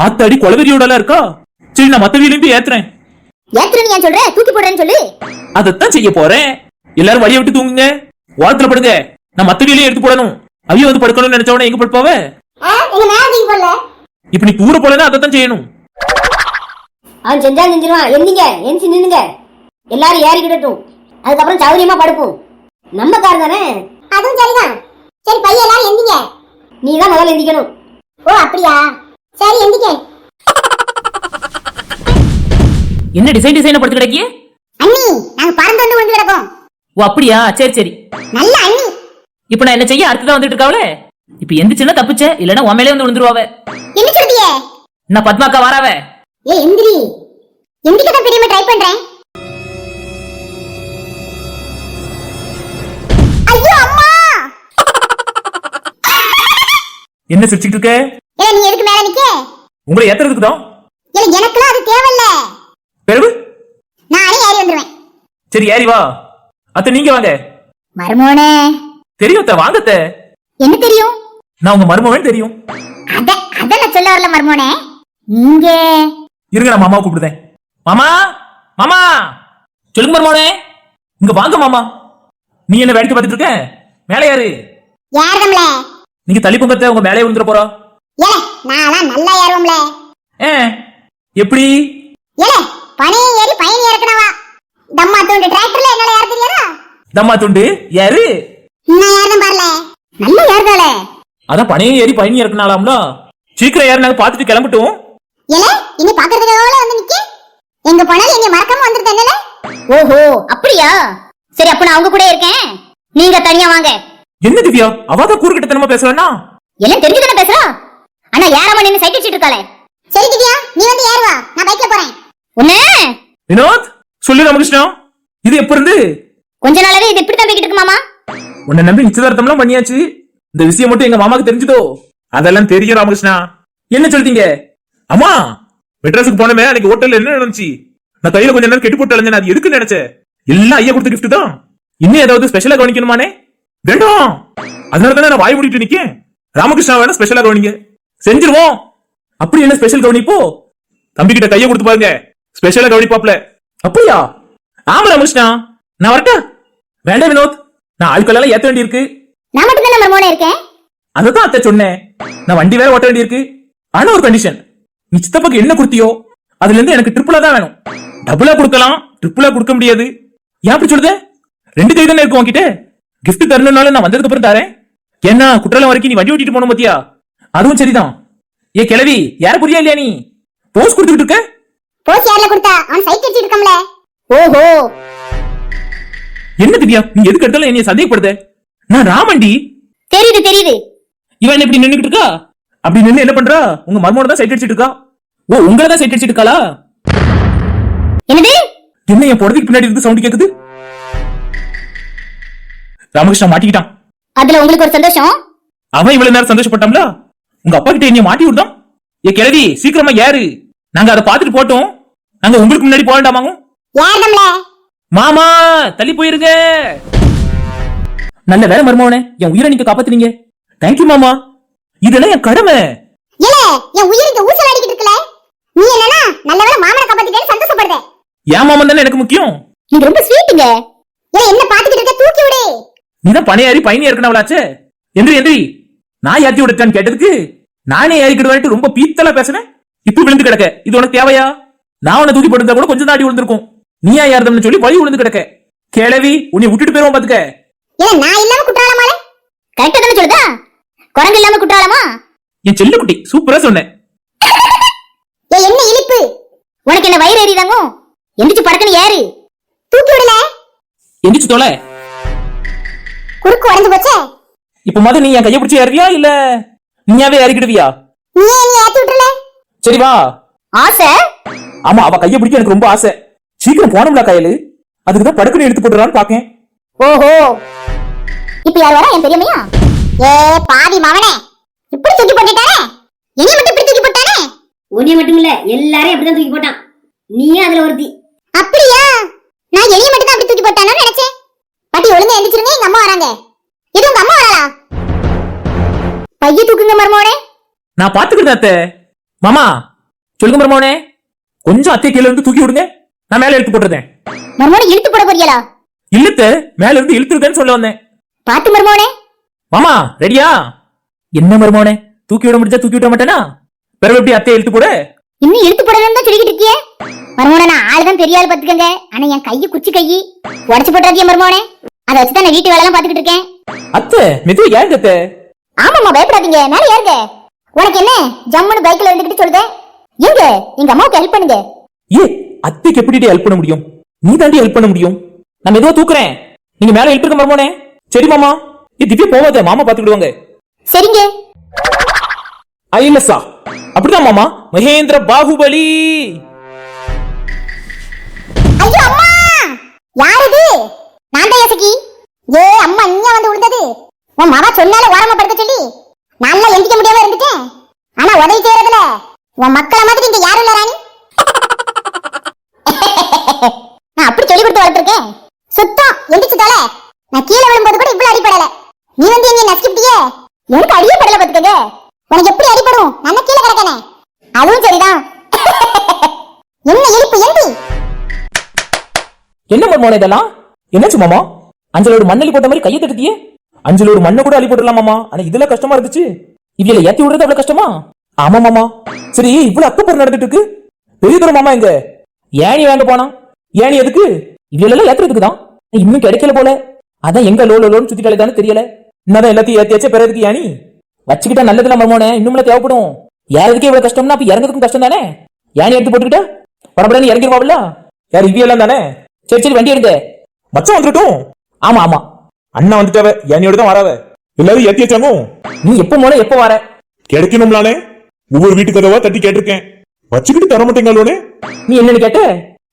ஆத்தாடி குளவெறியோட இருக்கா. சரி, நான் மத்த வீட்லயும் போய் ஏத்துறேன். ஏத்துறேன்னு ஏன் சொல்ற? தூக்கி போடுறேன்னு சொல்லு. அதத்தான் செய்ய போறேன். எல்லாரும் வழியை விட்டு தூங்குங்க, ஓரத்துல படுங்க. நான் மத்த வீட்லயும் எடுத்து போடணும். அவிய வந்து படுக்கணும்னு நினைச்சவன எங்க படுப்பாவ? இப்ப நீ தூர போலன்னா அதத்தான் செய்யணும். அவன் செஞ்சா செஞ்சிருவான். எந்திங்க, எந்திச்சு நின்னுங்க. எல்லாரும் ஏறிக்கிடட்டும், அதுக்கப்புறம் சௌரியமா படுப்போம். நம்ம கார் தானே. அதுவும் சரிதான். சரி பையன் எல்லாரும் எந்திங்க. நீ தான் முதல்ல எந்திக்கணும். ஓ அப்படியா? சரி எந்திக்க. என்ன டிசைன் டிசைனா படுத்து கிடக்கிய? அண்ணி, நாங்க பறந்து வந்து விழுந்து கிடக்கோம். ஓ அப்படியா, சரி சரி. நல்ல அண்ணி. இப்ப நான் என்ன செய்ய? அடுத்துதான் வந்துட்டு இருக்காவளே. இப்ப எந்திரிச்சுன்னா தப்பிச்ச, இல்லன்னா உன் மேலே வந்து விழுந்துருவாவ. என்ன சொல்றியே? என்ன பத்மாக்கா வாராவ? ஏ எந்திரி. எந்திரிக்க தான் பெரியமா ட்ரை பண்றேன். ஐயோ அம்மா. என்ன சிரிச்சிட்டு இருக்க? ஏ நீ எதுக்கு மேல நிக்க? உங்களை ஏத்துறதுக்கு தான். ஏ எனக்குலாம் அது தேவையில்ல. பெருவு, நானே ஏறி வந்துருவேன். சரி ஏறி வா. அத்தை நீங்க வாங்க. மருமோனே. தெரியும் அத்தை, வாங்க அத்தை. என்ன தெரியும்? நான் உங்க மருமகன் தெரியும். அத நான் சொல்ல வரல மருமோனே. நீங்க இருங்க, நான் மாமா கூப்பிடுதேன். மாமா, மாமா. சொல்லுங்க மருமகனே. இங்க வாங்க மாமா. நீ என்ன வேடிக்கை பார்த்துட்டு இருக்க? மேலே யாரு? யார் தம்ல? நீங்க தள்ளி பொங்கத்த உங்க மேலே விழுந்துற போறா. ஏல நான்லாம் நல்லா ஏறுவோம்ல. எப்படி? ஏல பனையை ஏறி பயணி இறக்கனவா. தம்மா துண்டு டிராக்டர்ல என்னால ஏற தெரியாதா? தம்மா துண்டு யாரு? நான் ஏறணும் பாருல. நல்லா ஏறுதாளே. அதான் பனையை ஏறி பயணி இறக்குனாலாம்ல. சீக்கிரம் ஏறினாங்க, பார்த்துட்டு கிளம்பட்டும். ஏல இனி பாக்குறதுக்காக வந்து நிக்க. எங்க போனாலும் எங்க மறக்காம வந்துருது என்னல. ஓஹோ அப்படியா? சரி அப்ப நான் அவங்க கூட இருக்கேன், நீங்க தனியா வாங்க. என்ன திவ்யா, அவதான் கூறுகிட்டத்தனமா பேசுறா. எல்லாம் தெரிஞ்சுதானே பேசுறா. ஆனா யாராம நின்னு சைக்கிள் சீட்டு இருக்காளே. சரி திவ்யா, நீ வந்து ஏறுவா, நான் பைக்ல போறேன். ஒண்ணே வினோத், சொல்லு ராமகிருஷ்ணா. இது எப்ப இருந்து? கொஞ்ச நாளாவே இது இப்படி தான் போய்கிட்டு இருக்கு மாமா. உன்னை நம்பி நிச்சயதார்த்தம்லாம் பண்ணியாச்சு. இந்த விஷயம் மட்டும் எங்க மாமாக்கு தெரிஞ்சுதோ? அதெல்லாம் தெரியும் ராமகிருஷ்ணா. என்ன சொல்றீங்க? அம்மா, மெட்ராஸுக்கு போனமே அன்னைக்கு ஹோட்டல்ல என்ன நடந்துச்சு? நான் கையில கொஞ்ச நேரம் கெட்டு போட்டு அலைஞ்சேன். அது எதுக்கு நினைச்சேன்? எல்லாம் ஐயா கொடுத்த கிஃப்ட் தான். இன்னும் ஏதாவது ஸ்பெஷலா கவனிக்கணுமானே? வேண்டாம். அதனால தானே நான் வாய் மூடிட்டு நிக்கேன். ராமகிருஷ்ணா வேணா ஸ்பெஷலா கவனிங்க, செஞ்சிருவோம். அப்படி என்ன ஸ்பெஷல் கவனிப்போ? தம்பி கிட்ட கையை கொடுத்து பாருங்க, ஸ்பெஷலா கவனிப்பாப்ல. அப்படியா? ஆமா ராமகிருஷ்ணா, நான் வரட்டா? வேண்டாம் வினோத், நான் ஆட்கள் எல்லாம் ஏத்த வேண்டி இருக்கு. நான் மட்டும் தான் மர்மோனே இருக்கேன். அததான் அத்தை சொன்னேன். நான் வண்டி வேற ஓட்ட வேண்டி இருக்கு. ஆனா ஒரு கண்டிஷன், நீ சித்தப்பாக்கு என்ன கொடுத்தியோ அதுல இருந்து எனக்கு ட்ரிபிளா தான் வேணும். டபுளா கொடுக்கலாம், ட்ரிபிளா கொடுக்க முடியாது. ஏன் அப்படி சொல்லுது? 2 கை தானே இருக்கு உன்கிட்ட. கிஃப்ட் தரணும்னால நான் வந்ததுக்கு அப்புறம் தரேன். ஏன்னா குற்றாலம் வரைக்கும் நீ வண்டி ஓட்டிட்டு போன பாத்தியா, அதுவும் சரிதான். ஏ கிழவி, யார புரியா இல்லையா நீ? போஸ் கொடுத்துட்டு இருக்க. போஸ் யார்ல கொடுத்தா? அவன் சைட் அடிச்சிட்டு இருக்கம்ல. ஓஹோ, என்ன திவ்யா, நீ எதுக்கு எடுத்தாலும் என்னைய சந்தேகப்படுத? நான் ராமண்டி. தெரியுது தெரியுது. இவன் என்ன இப்படி நின்னுகிட்டு இருக்கா? அப்படி நின்னு என்ன பண்றா? உங்க மர்மோட தான் சைட் அடிச்சிட்டு இருக்கா. ஓ, உங்கள தான் சைட் அடிச்சிட்டு இருக்காளா? என்னது? என்ன என் புடவைக்கு பின்னாடி இருந்து சவுண்ட் கேக்குது? ராமகிருஷ்ணா மாட்டிக்கிட்டான். அதுல உங்களுக்கு ஒரு சந்தோஷம்? அவன் இவ்வளவு நேரம் சந்தோஷப்பட்டான்ல, உங்க அப்பா கிட்ட என்னைய மாட்டி விட்டான். ஏ கிழவி, சீக்கிரமா ஏறு. நாங்க அதை பாத்துட்டு போட்டோம். நாங்க உங்களுக்கு முன்னாடி போக வேண்டாமாங்க? யார்தம்ல? மாமா தள்ளி போயிருங்க. நல்ல வேலை மர்மவனே, என் உயிரை நீங்க காப்பாத்துனீங்க. தேங்க்யூ மாமா, இதெல்லாம் என் கடமை. ஏல, என் உயிருக்கு ஊசல் அடிக்கிட்டு இருக்கல. நீ என்னன்னா நல்ல வேளை மாமனை காப்பாத்திட்டேன்னு சந்தோஷப்படுற. என் மாமன் தானே எனக்கு முக்கியம். நீங்க ரொம்ப ஸ்வீட்டுங்க. ஏல, என்ன பாத்துக்கிட்டு இருக்க? தூக்கி விடு. நீதான் பணையாரி பயணியா இருக்கனவளாச்சே. எந்திரி எந்திரி. நான் ஏத்தி விடுறேன்னு கேட்டதுக்கு நானே ஏறிக்கிடுவேன்ட்டு ரொம்ப பீத்தலா பேசுனேன். இப்ப விழுந்து கிடக்க. இது உனக்கு தேவையா? நான் உன்னை தூக்கி போட்டிருந்தா கூட கொஞ்சம் தான் அடி விழுந்திருக்கும். நீயா யாருதம்னு சொல்லி வழி விழுந்து கிடக்க. கிழவி, உன்னை விட்டுட்டு போயிருவோம் பாத்துக்க. ஏல, நான் இல்லாம குற்றாலமால? கரெக்டா தானே சொல்லுதா? குரங்கு இல்லாம குற்றாலமா? என் செல்ல குட்டி, சூப்பரா சொன்னேன். ஏ, என்ன இனிப்பு? உனக்கு என்ன வயிறு எரியுதாங்க? எந்திரிச்சு படக்குன்னு ஏறு. தூக்கி விடல. எந்திரிச்சு தொலை. குறுக்கு உடைஞ்சு போச்சே. இப்ப மாதிரி நீ என் கையை பிடிச்சி ஏறியா இல்ல நீயாவே ஏறிக்கிடுவியா? நீ என்ன ஏத்தி விட்டுறல? சரி வா. ஆசை? ஆமா, அவ கையை பிடிக்க எனக்கு ரொம்ப ஆசை. சீக்கிரம் போனோம்ல கையில, அதுக்குதான் படுக்கணும் எடுத்து போட்டுறான்னு பாக்கேன். ஓஹோ, இப்ப யார் வரா? என் பெரியம்மையா? ஏ பாவி மவனே, இப்படி தூக்கி போட்டுட்டானே. என்னைய மட்டும் இப்படி தூக்கி போட்டானே. உன்னைய மட்டும் இல்ல, எல்லாரையும் அப்படிதான் தூக்கி போட்டான். நீயே அதுல ஒருத்தி. அப்படியா? நான் எலிய மட்டும் தான் அப்படி தூக்கி போட்டானு நினைச்சேன். பாட்டி ஒழுங்கா எந்திரிச்சிருங்க, எங்க அம்மா வராங்க. இது உங்க அம்மா வரலா? பைய தூக்குங்க மர்மோனே. நான் பாத்துக்கிறேன் அத்தை. மாமா சொல்லுங்க மர்மோனே, கொஞ்சம் அத்தை கீழ இருந்து தூக்கி விடுங்க, நான் மேல எடுத்து போட்டுறேன். மர்மோனே இழுத்து போட போறியலா? இல்லத்த, மேல இருந்து இழுத்துருக்கேன்னு சொல்ல வந்தேன். பாத்து மர்மோனே. மாமா ரெடியா? என்ன மர்மோனே, தூக்கி விட முடிஞ்சா தூக்கி விட மாட்டேனா? பிறகு எப்படி அத்தை இழுத்து போட? இன்னும் இழுத்து போடணும்னு தான் சொல்லிக்கிட்டு இருக்கியே. மர்மோனே, நான் ஆளுதான் பெரிய ஆள் பாத்துக்கங்க. ஆனா என் கையை குச்சி கையி உடச்சு போட்டுறாதிய மர்மோனே. அதை வச்சுதான் நான் வீட்டு வேலை எல்லாம் பாத்துக்கிட்டு இருக்கேன். அத்தை மெதுவா ஏங்க அத்தை. ஆமாமா, பயப்படாதீங்க, மேல ஏறுங்க. உனக்கு என்ன ஜம்முன்னு பைக்ல இருந்துகிட்டு சொல்லுதே? எங்க எங்க அம்மாவுக்கு ஹெல்ப் பண்ணுங்க. ஏ, அத்தைக்கு எப்படி ஹெல்ப் பண்ண முடியும்? நீ தாண்டி ஹெல்ப் பண்ண முடியும். நான் மெதுவா தூக்குறேன், நீங்க மேல ஹெல்ப் இருக்க மர்மோனே. சரி மாமா. ஏ திவ்யா போவாத, மாமா பாத்துக்கிடுவாங்க. சரிங்க. ஐலசா, அப்படிதான் மாமா. மகேந்திர பாகுபலி. ஐயோ அம்மா, யார் இது? நான் தான் யோசிக்கி. ஏ அம்மா, நீயா வந்து விழுந்தது? உன் மாமா சொன்னால ஓரமா படுக்க சொல்லி நல்லா எந்திக்க முடியாம இருந்துட்டேன். ஆனா உதவி செய்யறதுல உன் மக்களை மாதிரி இங்க யாரும் இல்ல ராணி. நான் அப்படி சொல்லி கொடுத்து வளர்த்திருக்கேன். சுத்தம் எந்திரிச்சு தோல. நான் கீழே விழும்போது கூட இவ்வளவு அடிப்படல. நீ வந்து என்ன நசுக்கிட்டியே. எனக்கு அடியே படல பாத்துக்கங்க. உனக்கு எப்படி அடிப்படும்? நான் கீழே கிடக்கனே. அதுவும் சரிதான். என்ன இழுப்பு எந்தி? என்ன மர்மோனே இதெல்லாம்? என்னாச்சு மாமா? அஞ்சலோடு மண்ணலி போட்ட மாதிரி கையை தட்டுத்தியே. அஞ்சலோடு மண்ணை கூட அள்ளி போட்டுடலாம் மாமா. ஆனா இதுல கஷ்டமா இருந்துச்சு. இவள ஏத்தி விடுறது அவ்வளவு கஷ்டமா? ஆமா மாமா. சரி, இவ்வளவு அக்கப்பறம் நடந்துட்டு இருக்கு. பெரிய தூரம் மாமா எங்க? ஏணி வாங்க போனா. ஏணி எதுக்கு? இவளெல்லாம் ஏத்துறதுக்கு தான். இன்னும் கிடைக்கல போல. அதான் எங்க லோன்னு சுத்தி கலைதானு தெரியல. என்னதான் எல்லாத்தையும் ஏத்தியாச்சே, பிறகு ஏணி வச்சுக்கிட்டா நல்லதுல மர்மோனே. இன்னும் தேவைப்படும். ஏறதுக்கே இவ்வளவு கஷ்டம்னா அப்ப இறங்குறதுக்கும் கஷ்டம் தானே. ஏணி எடுத்து போட்டுக்கிட்டா படப்படன்னு இறங்கிடுவாப்ல. யார் இவியெல்லாம் தானே? சரி சரி, வண்டி எடுங்க. மச்சான் வந்துட்டோம். ஆமா ஆமா, அண்ணா வந்துட்டாவ. ஏனியோட தான் வராவ. எல்லாரும் ஏத்தி வச்சாங்க. நீ எப்ப போன எப்ப வர? கிடைக்கணும்லானே. ஒவ்வொரு வீட்டு கதவா தட்டி கேட்டிருக்கேன், வச்சுக்கிட்டு தர மாட்டேங்களோனே. நீ என்னன்னு கேட்ட?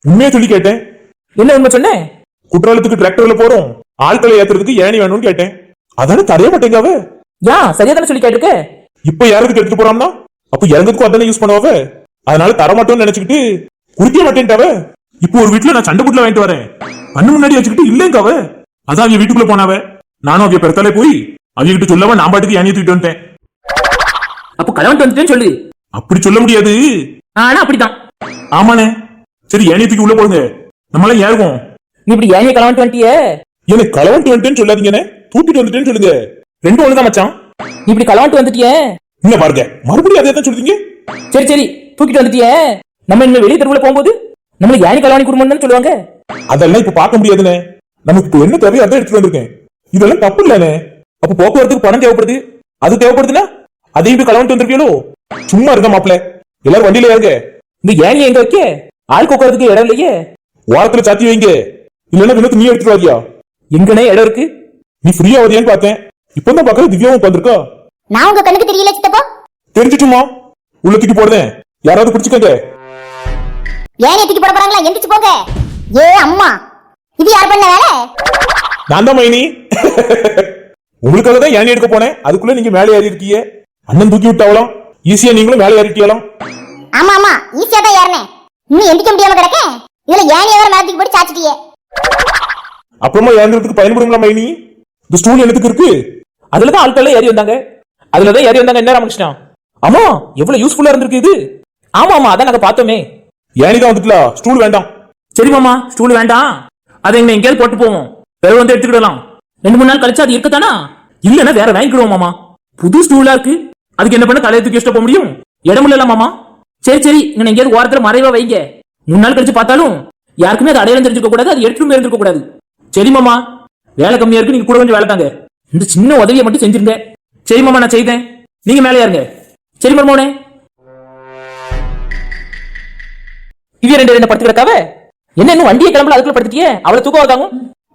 உண்மையா சொல்லி கேட்டேன். என்ன உண்மை சொன்ன? குற்றாலத்துக்கு டிராக்டர்ல போறோம், ஆட்களை ஏத்துறதுக்கு ஏணி வேணும்னு கேட்டேன். அதானே தரைய மாட்டேங்காவ. ஏன் சரியா தானே சொல்லி கேட்டிருக்க? இப்ப யாருக்கு எடுத்துட்டு போறான்னா அப்ப இறங்குறதுக்கும் அதானே யூஸ் பண்ணுவாவ. அதனால தர மாட்டோம்னு நினைச்சுக்கிட்டு குடிக்க மாட்டேன்ட்டாவ. இப்போ ஒரு வீட்டுல நான் சண்டை புட்ல வாங்கிட்டு வரேன், கண்ணு முன்னாடி வச்சுக்கிட்டு இல்லைங்காவ. அதான் அவங்க வீட்டுக்குள்ள போனாவ. நானும் அவங்க பெருத்தாலே போய் அவங்க கிட்ட சொல்லாம நான் பாட்டுக்கு ஏணியை தூக்கிட்டு வந்துட்டேன். அப்ப கலவன்ட்டு வந்துட்டேன்னு சொல்லு. அப்படி சொல்ல முடியாது. ஆனா அப்படித்தான். ஆமாண்ணே. சரி, ஏணியை தூக்கி உள்ள போடுங்க, நம்மளாம் ஏறுவோம். நீ இப்படி ஏனிய கலவன்ட்டு வந்துட்டியே. எனக்கு களவன்ட்டு வந்துட்டேன்னு சொல்லாதீங்கண்ணே, தூக்கிட்டு வந்துட்டேன்னு சொல்லுங்க. ரெண்டும் ஒண்ணுதான் மச்சான். நீ இப்படி கலவன்ட்டு வந்துட்டியே. இல்ல பாருங்க, மறுபடியும் அதே தான் சொல்றீங்க. சரி சரி, தூக்கிட்டு வந்துட்டியே. நம்ம இனிமே வெளியே தெருவுல போகும்போது நம்மள யானி கலவாணி குடும்பம்னு சொல்லுவாங்க. அதெல்லாம் இப்ப பார்க்க முடியாதுண்ணே. நமக்கு இப்போ என்ன தேவையோ அதான் எடுத்துட்டு வந்திருக்கேன். இதெல்லாம் தப்பு இல்லண்ணே. அப்ப போக்குவரத்துக்கு பணம் தேவைப்படுது, அது தேவைப்படுதுன்னா அதையும் போய் கலவன்ட்டு வந்திருக்கீங்களோ? சும்மா இருக்க மாப்பிள்ள, எல்லாரும் வண்டியில ஏறுங்க. இந்த யானி எங்க வைக்க? ஆள் உட்காரத்துக்கு இடம் இல்லையே. ஓரத்துல சாத்தி வைங்க, இல்லன்னா வினோத் நீ எடுத்துட்டு வாரியா? எங்கனே இடம் இருக்கு? நீ ஃப்ரீயா வரியான்னு பார்த்தேன். இப்பதான் பாக்குற திவ்யாவும் உட்காந்துருக்கா. நான் உங்க கண்ணுக்கு தெரியல சித்தப்பா. தெரிஞ்சிட்டுமா? உள்ள தூக்கி போடுதேன், யாராவது பிடிச்சுக்கங்க. ஏன் தூக்கி போட போறாங்களா? எந்திரிச்சு போங்க. ஏ அம்மா, இது யார் பண்ண வேலை? நான் தான் மைனி. உங்களுக்காக தான் ஏணி எடுக்க போனேன், அதுக்குள்ள நீங்க மேலே ஏறி இருக்கீங்க. அண்ணன் தூக்கி விட்டாவலாம், ஈஸியா நீங்களும் மேலே ஏறிட்டீங்களாம். ஆமா ஆமா, ஈஸியா தான் ஏறினேன். இன்னும் எந்திக்க முடியாம கிடக்கேன். இதுல ஏன் வேற மேல தூக்கி போட்டு சாச்சிட்டியே. அப்புறமா ஏறதுக்கு பயன்படுங்களா மைனி? இந்த ஸ்டூல் எனக்கு இருக்கு. அதுலதான் ஆட்கள் ஏறி வந்தாங்க. அதுலதான் ஏறி வந்தாங்க. என்ன ராமகிருஷ்ணா? ஆமா, எவ்வளவு யூஸ்ஃபுல்லா இருந்திருக்கு இது. ஆமா ஆமா, அதான் நாங்க பார்த்தோமே. ஏனிதான் வந்துட்டா, ஸ்டூல் வேண்டாம். சரி மாமா, ஸ்டூல் வேண்டாம். அதை எங்க எங்கேயாவது போட்டு போவோம், வேற வந்து எடுத்துக்கிடலாம். 2-3 நாள் கழிச்சு அது இருக்கத்தானா? இல்லன்னா வேற வாங்கிக்கிடுவோம் மாமா. புது ஸ்டூலா இருக்கு, அதுக்கு என்ன பண்ண தலையை தூக்கி வச்சுட்டு போக முடியும்? இடம் இல்ல மாமா. சரி சரி, இங்க எங்கேயாவது ஓரத்துல மறைவா வைங்க. 3 நாள் கழிச்சு பார்த்தாலும் யாருக்குமே அது அடையாளம் தெரிஞ்சுக்க கூடாது, அது எடுத்துட்டு இருந்திருக்க கூடாது. சரி மாமா, வேலை கம்மியா இருக்கு, நீங்க கூட கொஞ்சம் வேலை தாங்க. இந்த சின்ன உதவியை மட்டும் செஞ்சிருங்க. சரி மாமா, நான் செய்தேன், நீங்க மேலே ஏறுங்க. சரி மர்மோனே. இவ ரெண்டு படுத்து கிடக்காவ. என்ன இன்னும் வண்டியை கிளம்பல, அதுக்குள்ள படுத்துட்டியே? அவளை தூக்கம் வந்தாங்க.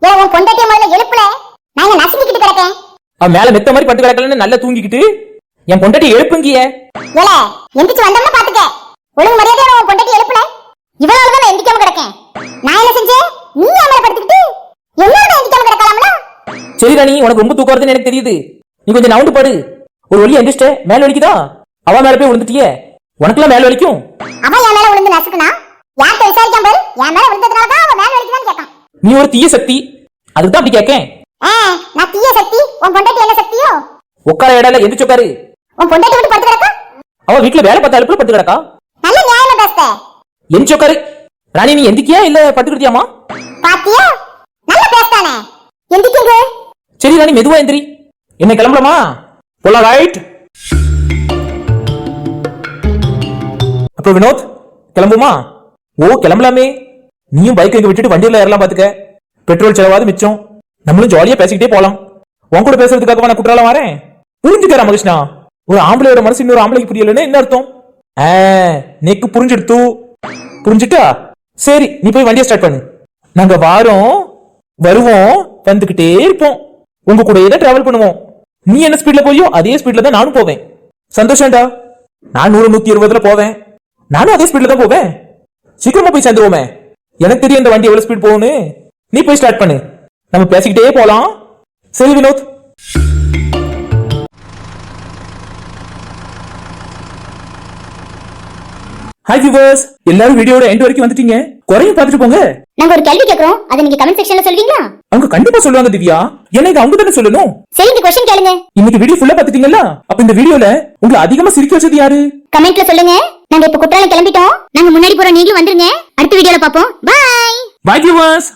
ஏன் உன் பொண்டாட்டிய முதல்ல எழுப்புல? நான் இங்க நசுக்கிட்டு கிடக்கேன். அவன் மேல மெத்த மாதிரி படுத்து கிடக்கலன்னு நல்லா தூங்கிக்கிட்டு என் பொண்டாட்டி எழுப்புங்கிய. ஏல, எந்திரிச்சு வந்தோம்னா பாத்துக்க. ஒழுங்கு மரியாதையோட உன் பொண்டாட்டி எழுப்புல. இவளால தான் நான் எந்திக்காம கிடக்கேன். நான் என்ன செஞ்சேன்? நீ மேல படுத்துக்கிட்டு என்னோட எந்திக்காம கிடக்கலாம்ல? சரி ராணி, உனக்கு ரொம்ப தூக்கம் வருதுன்னு எனக்கு தெரியுது. நீ கொஞ்சம் நவுண்டு படு. ஒரு வழியா எந்திரிச்சிட்ட, மேல வலிக்குதா? அவ மேல போய் விழுந்துட்டியே, உனக்குலாம் மேல வலிக்கும். அவன் என் மேல விழுந்து நசுக்குனா யார்கிட்ட விசாரிக்காம பாரு. என் மேல விழுந்ததுனால தான் அவன் மேல வலிக்குதான்னு கேட்கான். நீ ஒரு தீய சக்தி, அதுக்கு தான் அப்படி கேட்கேன். நான் தீய சக்தி, உன் பொண்டாட்டி என்ன சக்தியோ? உட்கார இடம் எந்திரிச்சு உட்காரு. உன் பொண்டாட்டி விட்டு படுத்து கிடக்கா? அவ வீட்டுல வேலை பார்த்த அழுப்புல படுத்து கிடக்கா. நல்ல நியாயமா பேசுற. எந்திரிச்சு உட்காரு. ராணி, நீ எந்திக்கியா இல்ல படுத்துக்கிட்டியாமா? பாத்தியா, நல்ல பேசுறானே. எந்திக்கிங்க. சரி ராணி, மெதுவா எந்திரி. என்ன கிளம்பலாமா? போலாம், ரைட். அப்ப வினோத், கிளம்புமா? ஓ, கிளம்பலாமே. நீயும் பைக் எங்க விட்டுட்டு வண்டியில ஏறலாம் பாத்துக்க. பெட்ரோல் செலவாது மிச்சம். நம்மளும் ஜாலியா பேசிக்கிட்டே போலாம். உன் கூட பேசுறதுக்காக நான் குற்றாலம் வரேன். புரிஞ்சுக்க ராமகிருஷ்ணா, ஒரு ஆம்பளையோட மனசு இன்னொரு ஆம்பளைக்கு புரியலன்னு என்ன அர்த்தம்? நீக்கு புரிஞ்சிடுத்து. புரிஞ்சுட்டா? சரி, நீ போய் வண்டியை ஸ்டார்ட் பண்ணு. நாங்க வாரோம், வருவோம், வந்துகிட்டே இருப்போம். உங்க கூடயே தான் டிராவல் பண்ணுவோம். நீ என்ன ஸ்பீட்ல போயோ அதே ஸ்பீட்ல தான் நானும் போவேன். சந்தோஷம்டா. நான் 100-120 போவேன். நானும் அதே ஸ்பீட்ல தான் போவேன். சீக்கிரமா போய் சேர்ந்துருவோமே. எனக்கு தெரியும் இந்த வண்டி எவ்வளவு ஸ்பீட் போகும்னு. நீ போய் ஸ்டார்ட் பண்ணு, நம்ம பேசிக்கிட்டே போலாம். சரி வினோத். ஹாய் வியூவர்ஸ், எல்லாரும் வீடியோட எண்ட் வரைக்கும் வந்துட்டீங்க. குறையும் பார்த்துட்டு போங்க. நாங்க ஒரு கேள்வி கேக்குறோம், அதை நீங்க கமெண்ட் செக்ஷன்ல சொல்வீங்களா? அவங்க கண்டிப்பா சொல்லுவாங்க திவ்யா. ஏன்னா இது அவங்க தானே சொல்லணும். சரி, இந்த क्वेश्चन கேளுங்க. இன்னைக்கு வீடியோ ஃபுல்லா பாத்துட்டீங்களா? அப்ப இந்த வீடியோல உங்களை அதிகமா சிரிக்க வச்சது யாரு? கமெண்ட்ல சொல்லுங்க. நாங்க இப்ப குற்றாலம் கிளம்பிட்டோம். நாங்க முன்னாடி போறோம், நீங்களும் வந்துருங்க. அடுத்த வீடியோல பாப்போம். Bye bye viewers.